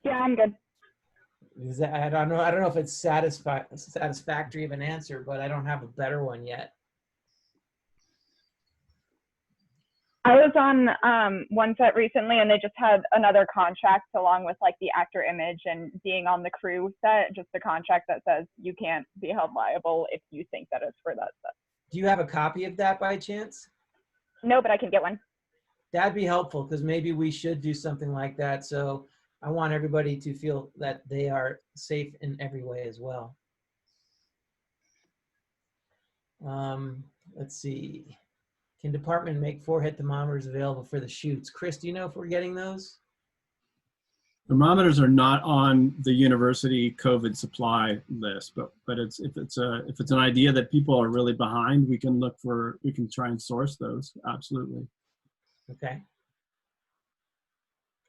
Speaker 19: Yeah, I'm good.
Speaker 2: Is that, I don't know if it's satisfactory of an answer, but I don't have a better one yet.
Speaker 19: I was on one set recently, and they just had another contract along with like the actor image and being on the crew set, just a contract that says you can't be held liable if you think that it's for that set.
Speaker 2: Do you have a copy of that by chance?
Speaker 19: No, but I can get one.
Speaker 2: That'd be helpful, because maybe we should do something like that. So I want everybody to feel that they are safe in every way as well. Let's see. Can department make forehead thermometers available for the shoots? Chris, do you know if we're getting those?
Speaker 1: Thermometers are not on the university COVID supply list, but if it's an idea that people are really behind, we can try and source those. Absolutely.
Speaker 2: Okay.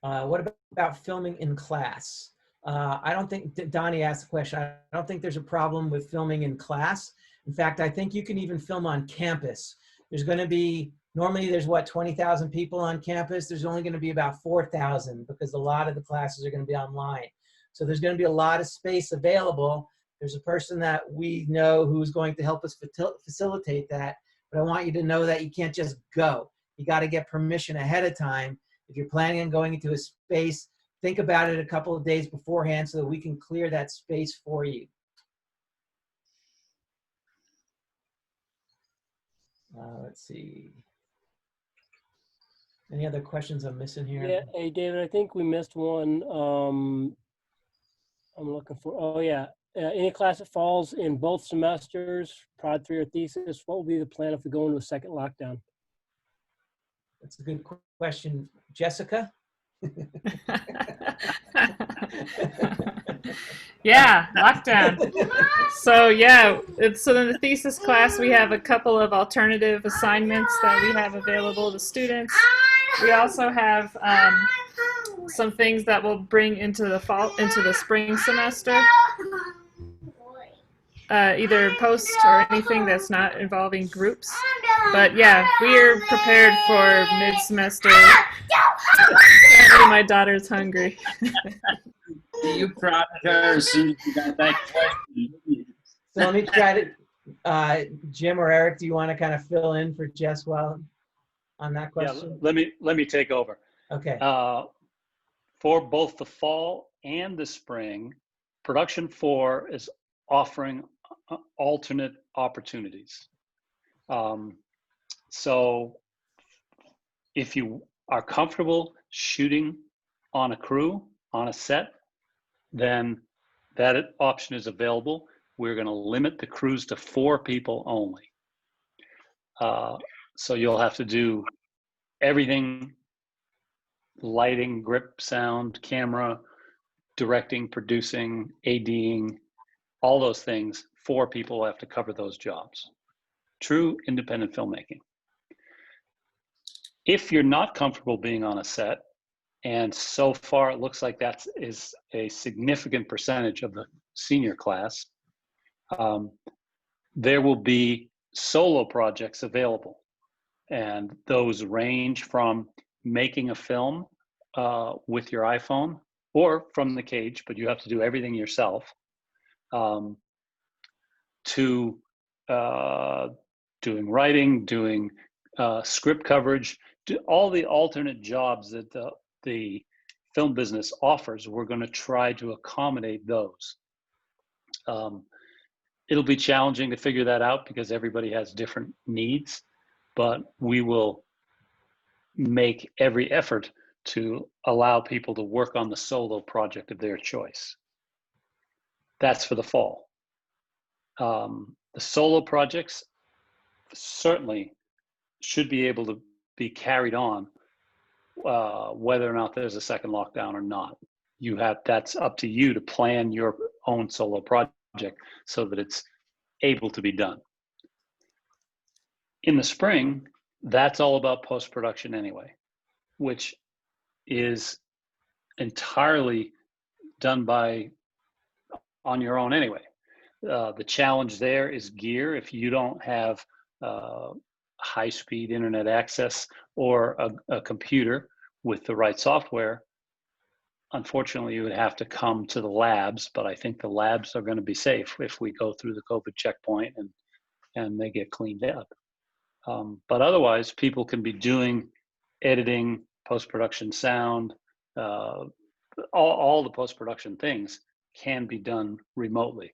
Speaker 2: What about filming in class? I don't think, Donnie asked the question, I don't think there's a problem with filming in class. In fact, I think you can even film on campus. There's going to be Normally there's what, 20,000 people on campus. There's only going to be about 4,000 because a lot of the classes are going to be online. So there's going to be a lot of space available. There's a person that we know who's going to help us facilitate that. But I want you to know that you can't just go. You got to get permission ahead of time. If you're planning on going into a space, think about it a couple of days beforehand so that we can clear that space for you. Let's see. Any other questions I'm missing here?
Speaker 7: Yeah, hey David, I think we missed one. I'm looking for, oh yeah. Any class that falls in both semesters, Prod 3 or thesis, what will be the plan if we go into a second lockdown?
Speaker 2: That's a good question. Jessica?
Speaker 5: Yeah, lockdown. So yeah, so in the thesis class, we have a couple of alternative assignments that we have available to students. We also have some things that we'll bring into the spring semester. Either post or anything that's not involving groups. But yeah, we're prepared for mid-semester. Apparently my daughter's hungry.
Speaker 3: You prodded her as soon as you got that question.
Speaker 2: So let me try to, Jim or Eric, do you want to kind of fill in for Jess on that question?
Speaker 6: Yeah, let me take over.
Speaker 2: Okay.
Speaker 6: For both the fall and the spring, Production 4 is offering alternate opportunities. So if you are comfortable shooting on a crew, on a set, then that option is available. We're going to limit the crews to 4 people only. So you'll have to do everything: lighting, grip, sound, camera, directing, producing, ADing, all those things. 4 people have to cover those jobs. True independent filmmaking. If you're not comfortable being on a set, and so far it looks like that is a significant percentage of the senior class, there will be solo projects available. And those range from making a film with your iPhone or from the cage, but you have to do everything yourself, to doing writing, doing script coverage, all the alternate jobs that the film business offers. We're going to try to accommodate those. It'll be challenging to figure that out because everybody has different needs, but we will make every effort to allow people to work on the solo project of their choice. That's for the fall. The solo projects certainly should be able to be carried on whether or not there's a second lockdown or not. That's up to you to plan your own solo project so that it's able to be done. In the spring, that's all about post-production anyway, which is entirely done on your own anyway. The challenge there is gear. If you don't have high-speed internet access or a computer with the right software, unfortunately, you would have to come to the labs, but I think the labs are going to be safe if we go through the COVID checkpoint and they get cleaned up. But otherwise, people can be doing editing, post-production sound, all the post-production things can be done remotely.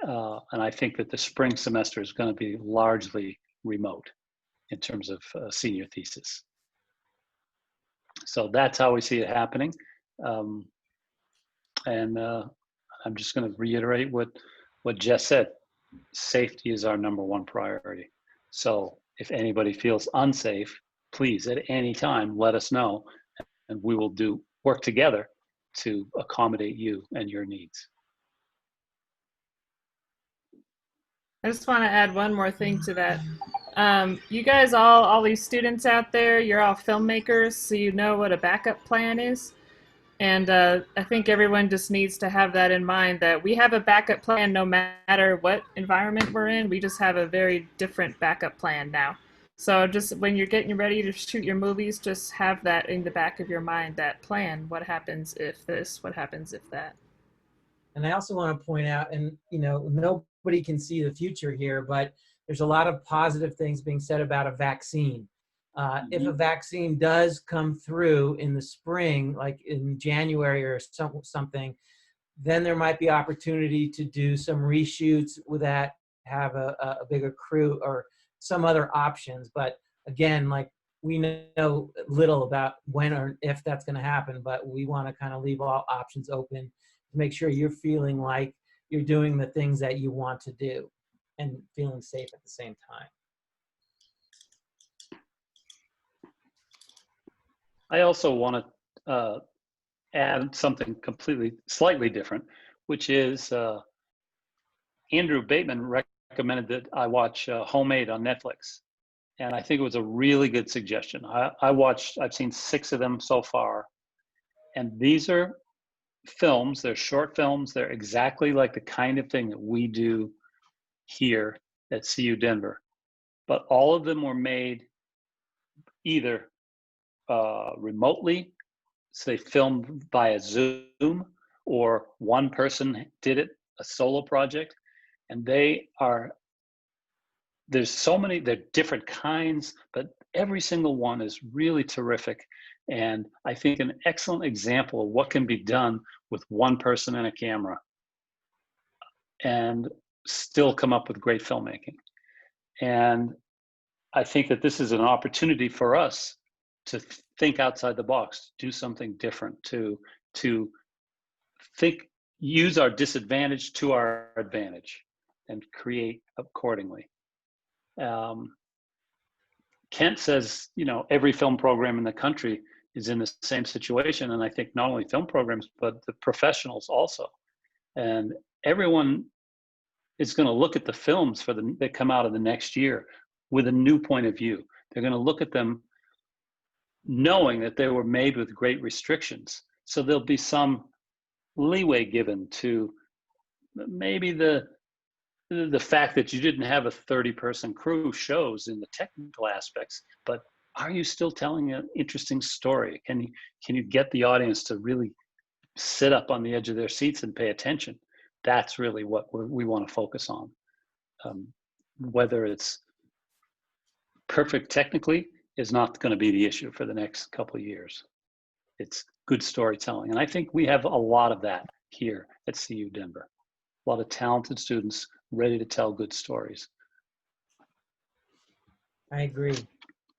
Speaker 6: And I think that the spring semester is going to be largely remote in terms of senior thesis. So that's how we see it happening. And I'm just going to reiterate what Jess said. Safety is our #1 priority. So if anybody feels unsafe, please at any time let us know, and we will work together to accommodate you and your needs.
Speaker 5: I just want to add one more thing to that. You guys, all these students out there, you're all filmmakers, so you know what a backup plan is. And I think everyone just needs to have that in mind, that we have a backup plan no matter what environment we're in. We just have a very different backup plan now. So just when you're getting ready to shoot your movies, just have that in the back of your mind, that plan. What happens if this? What happens if that?
Speaker 2: And I also want to point out, and nobody can see the future here, but there's a lot of positive things being said about a vaccine. If a vaccine does come through in the spring, like in January or something, then there might be opportunity to do some reshoots with that, have a bigger crew or some other options. But again, like, we know little about when or if that's going to happen, but we want to kind of leave all options open to make sure you're feeling like you're doing the things that you want to do and feeling safe at the same time.
Speaker 6: I also want to add something slightly different, which is Andrew Bateman recommended that I watch Homemade on Netflix. And I think it was a really good suggestion. I've seen 6 of them so far. And these are films, they're short films. They're exactly like the kind of thing that we do here at CU Denver. But all of them were made either remotely, so they filmed via Zoom, or one person did it, a solo project. And there's so many, they're different kinds, but every single one is really terrific. And I think an excellent example of what can be done with one person and a camera and still come up with great filmmaking. And I think that this is an opportunity for us to think outside the box, do something different, to think, use our disadvantage to our advantage and create accordingly. Kent says, every film program in the country is in the same situation. And I think not only film programs, but the professionals also. And everyone is going to look at the films that come out of the next year with a new point of view. They're going to look at them knowing that they were made with great restrictions. So there'll be some leeway given to maybe the fact that you didn't have a 30-person crew shows in the technical aspects, but are you still telling an interesting story? Can you get the audience to really sit up on the edge of their seats and pay attention? That's really what we want to focus on. Whether it's perfect technically is not going to be the issue for the next couple of years. It's good storytelling. And I think we have a lot of that here at CU Denver. A lot of talented students ready to tell good stories.
Speaker 2: I agree.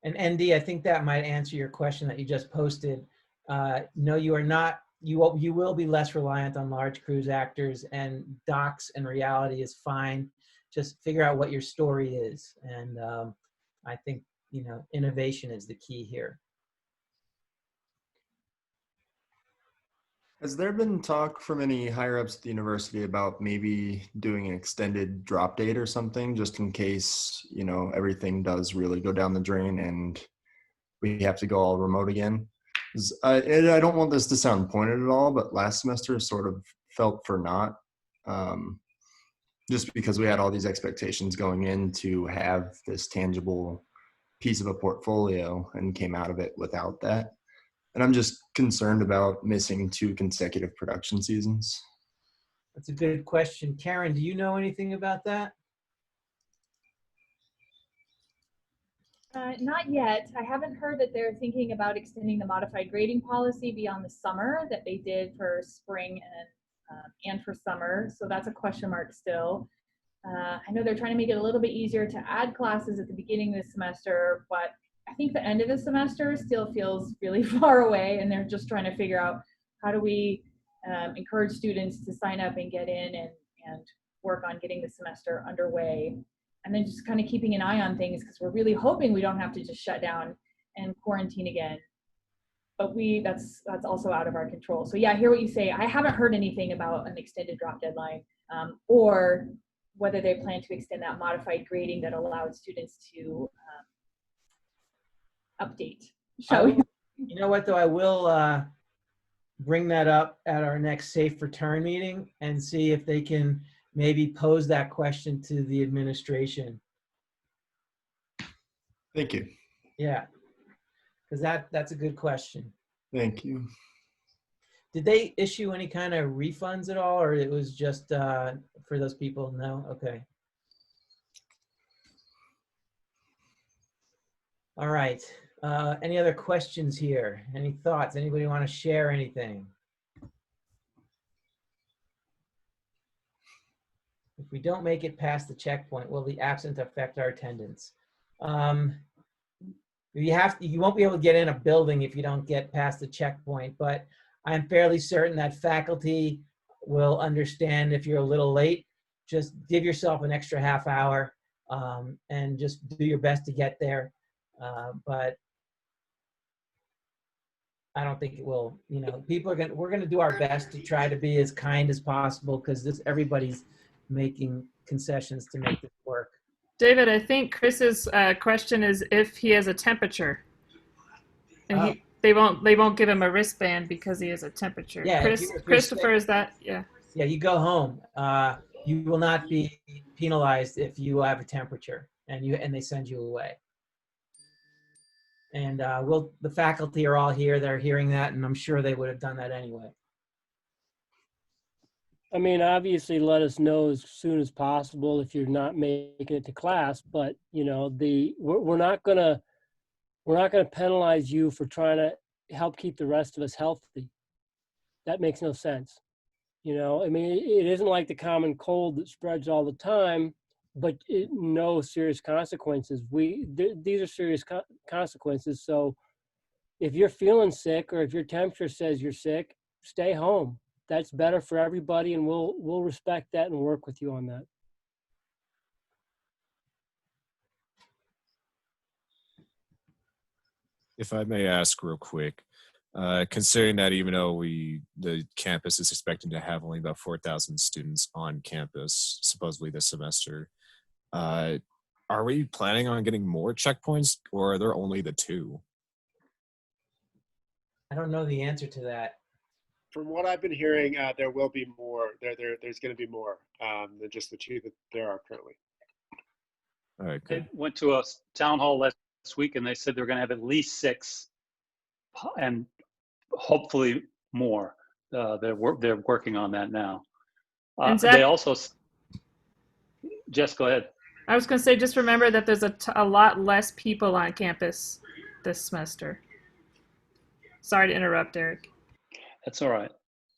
Speaker 2: And ND, I think that might answer your question that you just posted. No, you are not. You will be less reliant on large crews actors, and docs and reality is fine. Just figure out what your story is. And I think, innovation is the key here.
Speaker 20: Has there been talk from any higher ups at the university about maybe doing an extended drop date or something, just in case, everything does really go down the drain and we have to go all remote again? I don't want this to sound pointed at all, but last semester sort of felt for naught, just because we had all these expectations going in to have this tangible piece of a portfolio and came out of it without that. And I'm just concerned about missing 2 consecutive production seasons.
Speaker 2: That's a good question. Karen, do you know anything about that?
Speaker 14: Not yet. I haven't heard that they're thinking about extending the modified grading policy beyond the summer that they did for spring and for summer. So that's a question mark still. I know they're trying to make it a little bit easier to add classes at the beginning of the semester, but I think the end of the semester still feels really far away, and they're just trying to figure out how do we encourage students to sign up and get in and work on getting the semester underway. And then just kind of keeping an eye on things, because we're really hoping we don't have to just shut down and quarantine again. But that's also out of our control. So yeah, I hear what you say. I haven't heard anything about an extended drop deadline or whether they plan to extend that modified grading that allowed students to update. Shall we?
Speaker 2: You know what, though? I will bring that up at our next Safe Return meeting and see if they can maybe pose that question to the administration.
Speaker 20: Thank you.
Speaker 2: Yeah, because that's a good question.
Speaker 20: Thank you.
Speaker 2: Did they issue any kind of refunds at all, or it was just for those people? No? Okay. All right. Any other questions here? Any thoughts? Anybody want to share anything? If we don't make it past the checkpoint, will the absence affect our attendance? You won't be able to get in a building if you don't get past the checkpoint, but I'm fairly certain that faculty will understand if you're a little late. Just give yourself an extra half hour and just do your best to get there. But I don't think it will, we're gonna do our best to try to be as kind as possible because everybody's making concessions to make this work.
Speaker 5: David, I think Chris's question is if he has a temperature, and they won't give him a wristband because he has a temperature.
Speaker 2: Yeah,
Speaker 5: Christopher, is that yeah?
Speaker 2: Yeah, you go home. You will not be penalized if you have a temperature and they send you away. And the faculty are all here. They're hearing that, and I'm sure they would have done that anyway.
Speaker 7: I mean, obviously, let us know as soon as possible if you're not making it to class. But we're not gonna penalize you for trying to help keep the rest of us healthy. That makes no sense. I mean, it isn't like the common cold that spreads all the time, but no serious consequences. These are serious consequences. So if you're feeling sick or if your temperature says you're sick, stay home. That's better for everybody, and we'll respect that and work with you on that.
Speaker 17: If I may ask real quick, considering that even though the campus is expecting to have only about 4,000 students on campus, supposedly this semester, are we planning on getting more checkpoints, or are there only the 2?
Speaker 2: I don't know the answer to that.
Speaker 15: From what I've been hearing, there will be more. There's going to be more than just the 2 that there are currently.
Speaker 17: All right,
Speaker 6: good. I went to a town hall last week, and they said they're going to have at least 6, and hopefully more. They're working on that now.
Speaker 5: And Zach,
Speaker 6: they also, Jess, go ahead.
Speaker 5: I was going to say, just remember that there's a lot less people on campus this semester. Sorry to interrupt, Eric.
Speaker 6: That's all right.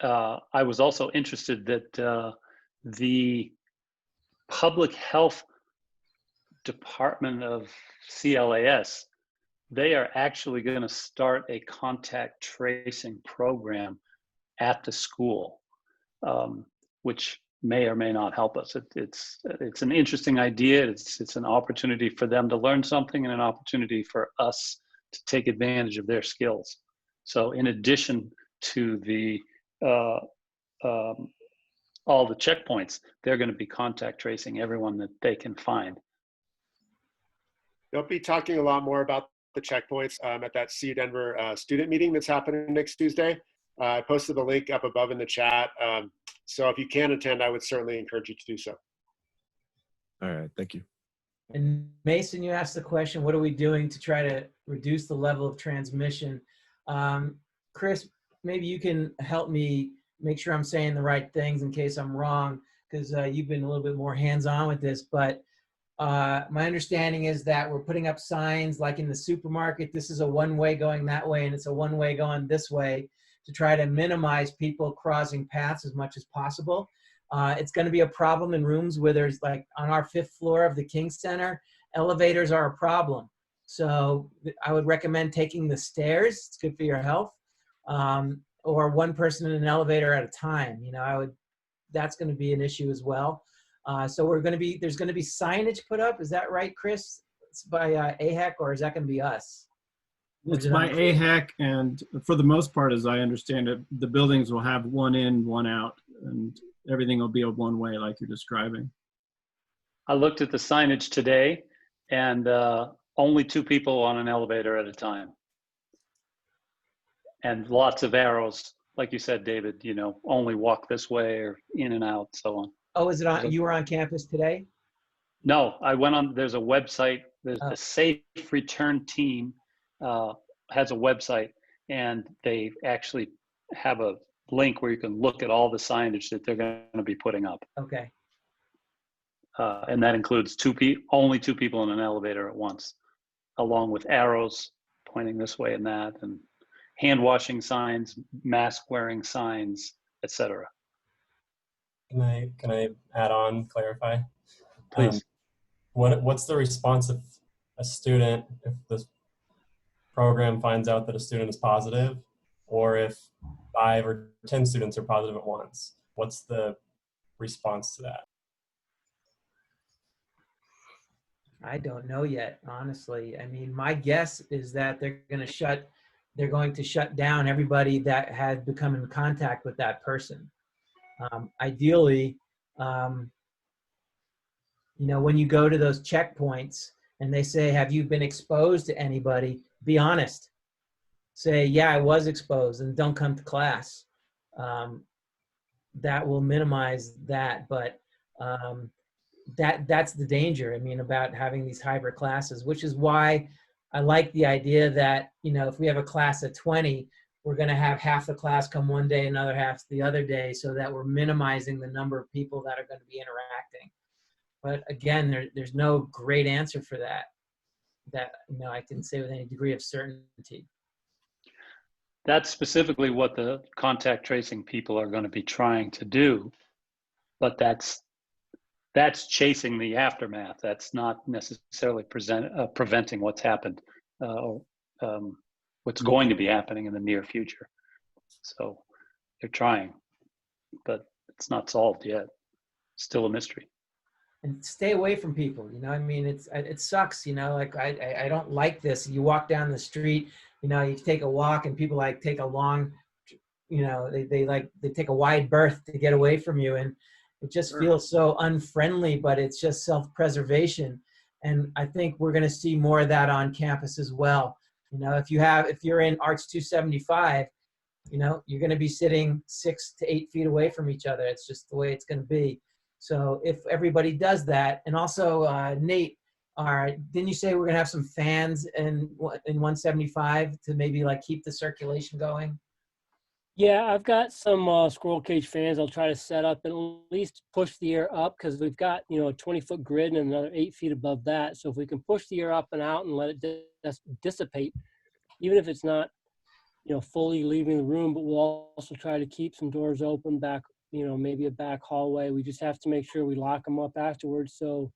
Speaker 6: I was also interested that the public health department of CLAS, they are actually going to start a contact tracing program at the school, which may or may not help us. It's an interesting idea. It's an opportunity for them to learn something and an opportunity for us to take advantage of their skills. So in addition to all the checkpoints, they're going to be contact tracing everyone that they can find.
Speaker 15: They'll be talking a lot more about the checkpoints at that CU Denver student meeting that's happening next Tuesday. I posted the link up above in the chat. So if you can attend, I would certainly encourage you to do so.
Speaker 17: All right, thank you.
Speaker 2: And Mason, you asked the question, what are we doing to try to reduce the level of transmission? Chris, maybe you can help me make sure I'm saying the right things in case I'm wrong, because you've been a little bit more hands-on with this. But my understanding is that we're putting up signs like in the supermarket, this is a one-way going that way, and it's a one-way going this way, to try to minimize people crossing paths as much as possible. It's going to be a problem in rooms where there's, like on our 5th floor of the King Center, elevators are a problem. So I would recommend taking the stairs. It's good for your health. Or one person in an elevator at a time. That's going to be an issue as well. So there's going to be signage put up. Is that right, Chris? It's by AHEC, or is that going to be us?
Speaker 1: It's by AHEC, and for the most part, as I understand it, the buildings will have one in, one out, and everything will be a one-way like you're describing.
Speaker 6: I looked at the signage today, and only 2 people on an elevator at a time. And lots of arrows, like you said, David, only walk this way or in and out, so on.
Speaker 2: Oh, is it on? You were on campus today?
Speaker 6: No, I went on, there's a website The Safe Return team has a website, and they actually have a link where you can look at all the signage that they're going to be putting up.
Speaker 2: Okay.
Speaker 6: And that includes only two people in an elevator at once, along with arrows pointing this way and that, and hand washing signs, mask wearing signs, etc.
Speaker 18: Can I add on, clarify?
Speaker 6: Please.
Speaker 18: What's the response if the program finds out that a student is positive, or if 5 or 10 students are positive at once? What's the response to that?
Speaker 2: I don't know yet, honestly. I mean, my guess is that they're going to shut down everybody that had become in contact with that person. Ideally, when you go to those checkpoints and they say, have you been exposed to anybody? Be honest. Say, yeah, I was exposed, and don't come to class. That will minimize that, but that's the danger, about having these hybrid classes, which is why I like the idea that, if we have a class of 20, we're going to have half the class come one day, another half the other day, so that we're minimizing the number of people that are going to be interacting. But again, there's no great answer for that I can say with any degree of certainty.
Speaker 6: That's specifically what the contact tracing people are going to be trying to do, but that's chasing the aftermath. That's not necessarily preventing what's happened, what's going to be happening in the near future. So they're trying, but it's not solved yet. Still a mystery.
Speaker 2: And stay away from people. It sucks. I don't like this. You walk down the street. You take a walk, and people take a long, they take a wide berth to get away from you, and it just feels so unfriendly. But it's just self-preservation, and I think we're going to see more of that on campus as well. If you're in Arts 275, you're going to be sitting 6 to 8 feet away from each other. It's just the way it's going to be. So if everybody does that, and also Nate, didn't you say we're gonna have some fans in 175 to maybe keep the circulation going?
Speaker 7: Yeah, I've got some squirrel cage fans I'll try to set up and at least push the air up, because we've got a 20-foot grid and another 8 feet above that. So if we can push the air up and out and let it dissipate, even if it's not fully leaving the room, but we'll also try to keep some doors open back, maybe a back hallway. We just have to make sure we lock them up afterwards. So,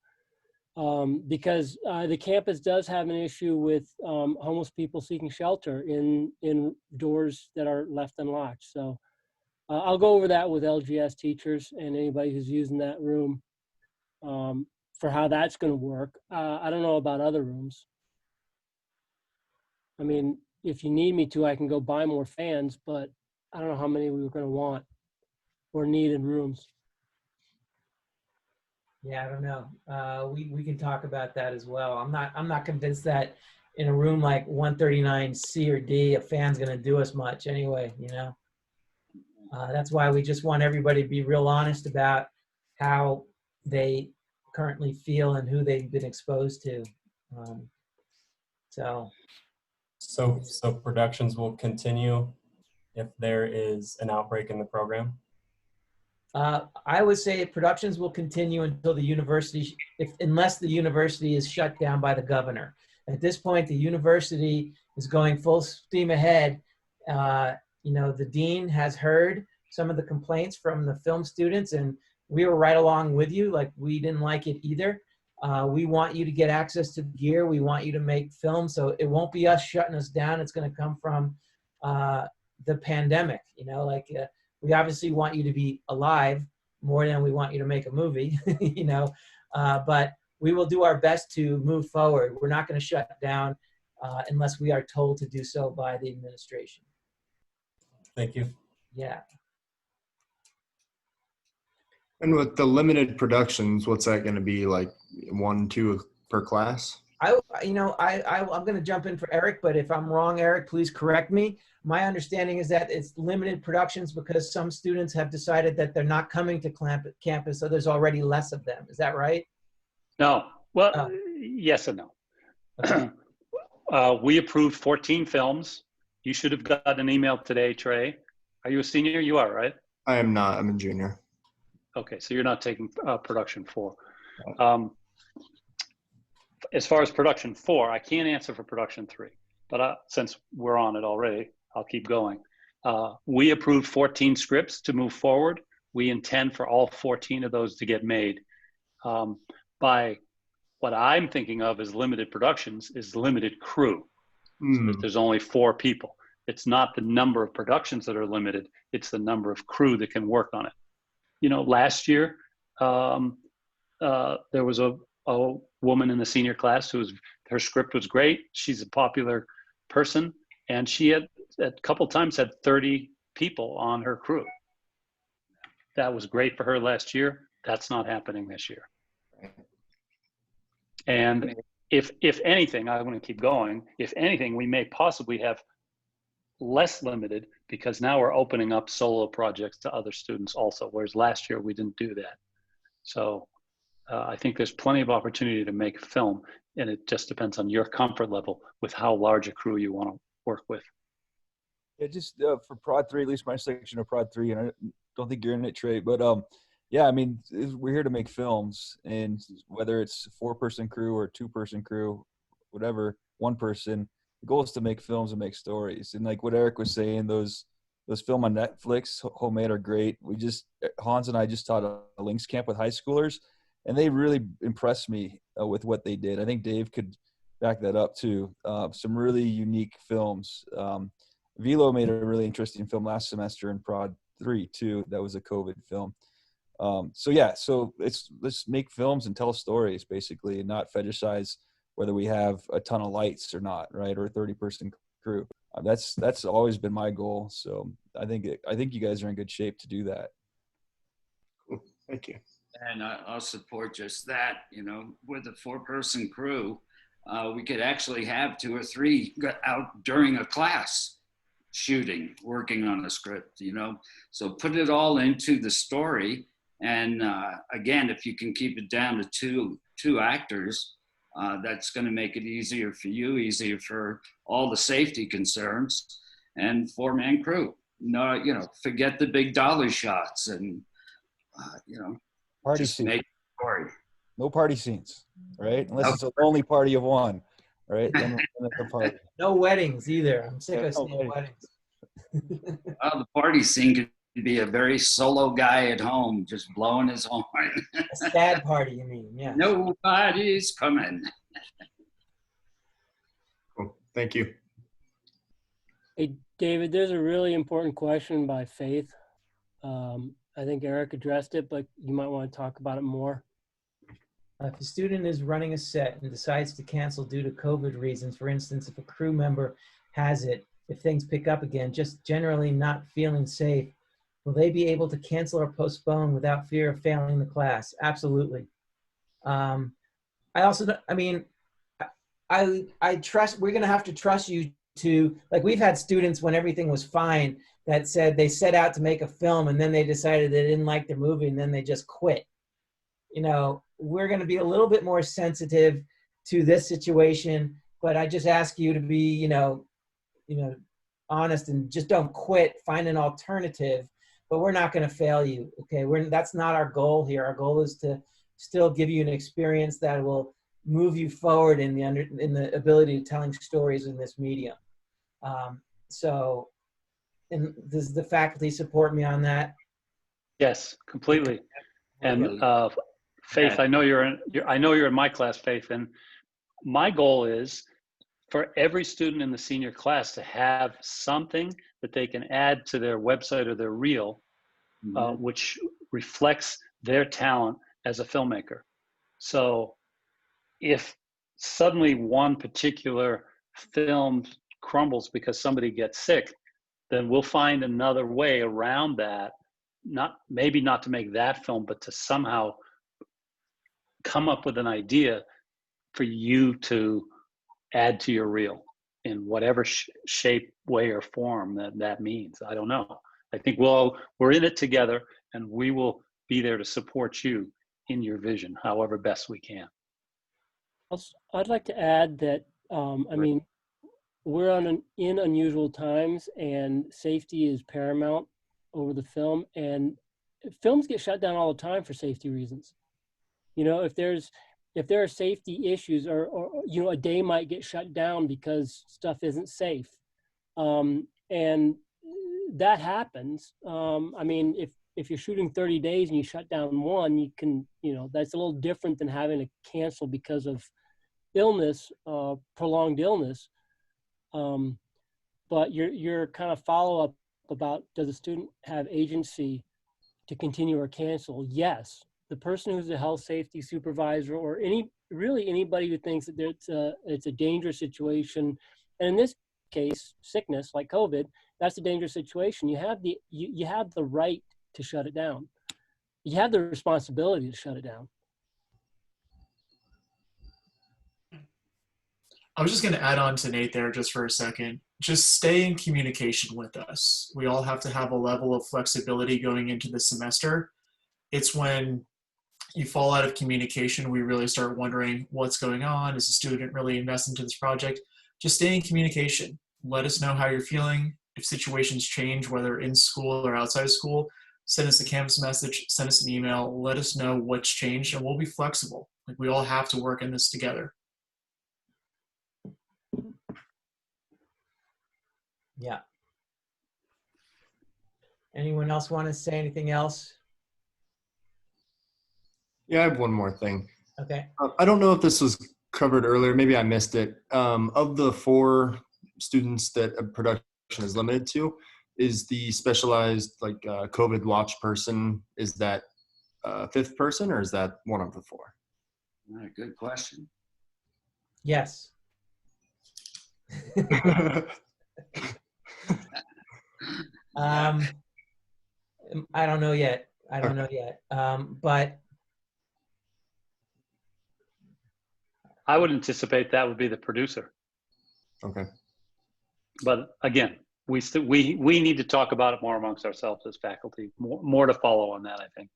Speaker 7: because the campus does have an issue with homeless people seeking shelter in doors that are left unlocked. So I'll go over that with LGS teachers and anybody who's using that room for how that's going to work. I don't know about other rooms. If you need me to, I can go buy more fans, but I don't know how many we were going to want or need in rooms.
Speaker 2: Yeah, I don't know. We can talk about that as well. I'm not convinced that in a room like 139C or D, a fan's going to do us much anyway. That's why we just want everybody to be real honest about how they currently feel and who they've been exposed to.
Speaker 18: So productions will continue if there is an outbreak in the program?
Speaker 2: I would say productions will continue until the university, unless the university is shut down by the governor. At this point, the university is going full steam ahead. The dean has heard some of the complaints from the film students, and we were right along with you. We didn't like it either. We want you to get access to gear. We want you to make film. So it won't be us shutting us down. It's going to come from the pandemic. We obviously want you to be alive more than we want you to make a movie, but we will do our best to move forward. We're not going to shut down unless we are told to do so by the administration.
Speaker 18: Thank you.
Speaker 2: Yeah.
Speaker 20: And with the limited productions, what's that going to be, like 1, 2 per class?
Speaker 2: I'm going to jump in for Eric, but if I'm wrong, Eric, please correct me. My understanding is that it's limited productions because some students have decided that they're not coming to campus, so there's already less of them. Is that right?
Speaker 6: No. Well, yes and no. We approved 14 films. You should have gotten an email today, Trey. Are you a senior? You are, right?
Speaker 20: I am not. I'm a junior.
Speaker 6: Okay, so you're not taking production 4. As far as production 4, I can't answer for production 3, but since we're on it already, I'll keep going. We approved 14 scripts to move forward. We intend for all 14 of those to get made. By what I'm thinking of as limited productions is limited crew. So that there's only 4 people. It's not the number of productions that are limited, it's the number of crew that can work on it. You know, last year, there was a woman in the senior class her script was great. She's a popular person, and she had a couple times had 30 people on her crew. That was great for her last year. That's not happening this year. And if anything, I want to keep going. If anything, we may possibly have less limited because now we're opening up solo projects to other students also, whereas last year we didn't do that. So I think there's plenty of opportunity to make film, and it just depends on your comfort level with how large a crew you want to work with.
Speaker 8: Yeah, just for Prod 3, at least my section of Prod 3, and I don't think you're in it, Trey, but yeah, I mean, we're here to make films, and whether it's a 4-person crew or a 2-person crew, whatever, 1 person, the goal is to make films and make stories. And like what Eric was saying, those film on Netflix, homemade, are great. Hans and I just taught a Lynx camp with high schoolers, and they really impressed me with what they did. I think Dave could back that up too. Some really unique films. Velo made a really interesting film last semester in Prod 3 too. That was a COVID film. So let's make films and tell stories basically, and not fetishize whether we have a ton of lights or not, right? Or a 30-person crew. That's always been my goal. So I think you guys are in good shape to do that.
Speaker 20: Cool. Thank you.
Speaker 3: And I'll support just that. You know, with a 4-person crew, we could actually have 2 or 3 out during a class shooting, working on a script, you know. So put it all into the story. And again, if you can keep it down to two actors, that's going to make it easier for you, easier for all the safety concerns, and 4-man crew. No, you know, forget the big dollar shots, and you know,
Speaker 8: Party
Speaker 3: just
Speaker 8: scene.
Speaker 3: make a story.
Speaker 8: No party scenes, right? Unless it's a lonely party of 1, right? Then it's a party.
Speaker 2: No weddings either. I'm sick of seeing weddings.
Speaker 3: Well, the party scene could be a very solo guy at home just blowing his horn.
Speaker 2: A sad party, you mean? Yeah.
Speaker 3: Nobody's coming.
Speaker 20: Cool. Thank you.
Speaker 7: Hey, David, there's a really important question by Faith. I think Eric addressed it, but you might want to talk about it more.
Speaker 2: If a student is running a set and decides to cancel due to COVID reasons, for instance, if a crew member has it, if things pick up again, just generally not feeling safe, will they be able to cancel or postpone without fear of failing the class? Absolutely. I trust, we're going to have to trust you to, like, we've had students when everything was fine that said they set out to make a film and then they decided they didn't like the movie and then they just quit. You know, we're going to be a little bit more sensitive to this situation, but I just ask you to be, you know, honest and just don't quit, find an alternative, but we're not going to fail you. Okay. That's not our goal here. Our goal is to still give you an experience that will move you forward in the ability of telling stories in this medium. And does the faculty support me on that?
Speaker 6: Yes, completely. And Faith, I know you're in my class, Faith, and my goal is for every student in the senior class to have something that they can add to their website or their reel, which reflects their talent as a filmmaker. So if suddenly one particular film crumbles because somebody gets sick, then we'll find another way around that, maybe not to make that film, but to somehow come up with an idea for you to add to your reel in whatever shape, way, or form that means. I don't know. I think we're in it together, and we will be there to support you in your vision, however best we can.
Speaker 7: Also, I'd like to add that I mean, we're in unusual times, and safety is paramount over the film. And films get shut down all the time for safety reasons. You know, if there are safety issues, or you know, a day might get shut down because stuff isn't safe, and that happens. I mean, if you're shooting 30 days and you shut down one, you can, you know, that's a little different than having to cancel because of illness, prolonged illness. But your kind of follow-up about, does a student have agency to continue or cancel? Yes. The person who's a health safety supervisor, or really anybody who thinks that it's a dangerous situation, and in this case, sickness like COVID, that's a dangerous situation. You have the right to shut it down. You have the responsibility to shut it down.
Speaker 12: I was just going to add on to Nate there just for a second. Just stay in communication with us. We all have to have a level of flexibility going into the semester. It's when you fall out of communication, we really start wondering what's going on. Is the student really invested into this project? Just stay in communication. Let us know how you're feeling. If situations change, whether in school or outside of school, send us a campus message, send us an email, let us know what's changed, and we'll be flexible. Like, we all have to work in this together.
Speaker 2: Yeah. Anyone else want to say anything else?
Speaker 20: Yeah, I have one more thing.
Speaker 2: Okay.
Speaker 20: I don't know if this was covered earlier. Maybe I missed it. Of the 4 students that a production is limited to, is the specialized like COVID watch person, is that a 5th person, or is that one of the 4?
Speaker 3: All right, good question.
Speaker 2: Yes. I don't know yet. But
Speaker 6: I would anticipate that would be the producer.
Speaker 20: Okay.
Speaker 6: But again, we need to talk about it more amongst ourselves as faculty. More to follow on that, I think.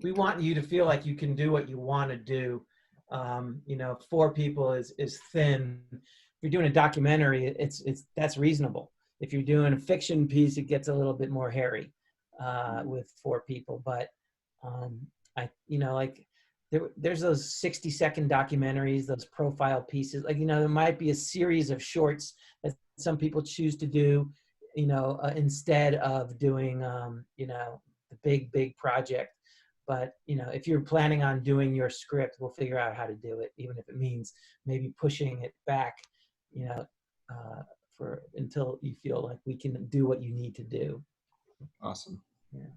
Speaker 2: we want you to feel like you can do what you want to do. You know, 4 people is thin. If you're doing a documentary, that's reasonable. If you're doing a fiction piece, it gets a little bit more hairy with 4 people. But there's those 60-second documentaries, those profile pieces. Like, you know, there might be a series of shorts that some people choose to do, you know, instead of doing, you know, the big project. But, you know, if you're planning on doing your script, we'll figure out how to do it, even if it means maybe pushing it back, you know, until you feel like we can do what you need to do.
Speaker 20: Awesome.
Speaker 2: Yeah.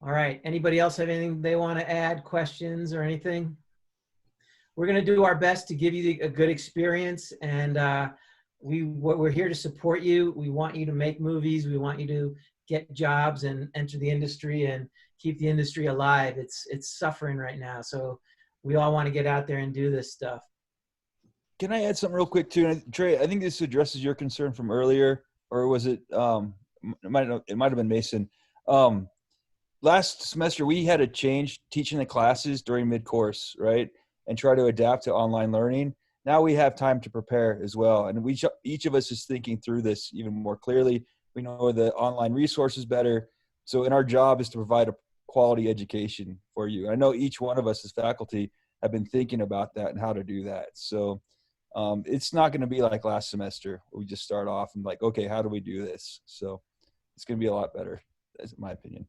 Speaker 2: All right. Anybody else have anything they want to add, questions or anything? We're going to do our best to give you a good experience, and we're here to support you. We want you to make movies. We want you to get jobs and enter the industry and keep the industry alive. It's suffering right now, so we all want to get out there and do this stuff.
Speaker 8: Can I add something real quick too? And Trey, I think this addresses your concern from earlier, or was it? It might have been Mason. Last semester we had to change teaching the classes during mid-course, right, and try to adapt to online learning. Now we have time to prepare as well, and each of us is thinking through this even more clearly. We know the online resources better, so in our job is to provide a quality education for you. I know each one of us as faculty have been thinking about that and how to do that. So it's not going to be like last semester where we just start off and like, okay, how do we do this? So it's going to be a lot better, that's my opinion.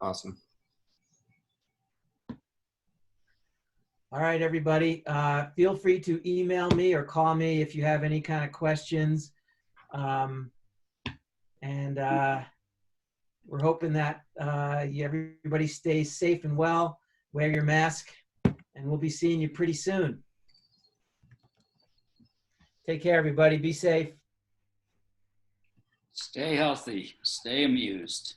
Speaker 20: Awesome.
Speaker 2: All right, everybody. Feel free to email me or call me if you have any kind of questions. We're hoping that everybody stays safe and well. Wear your mask, and we'll be seeing you pretty soon. Take care, everybody. Be safe.
Speaker 3: Stay healthy. Stay amused.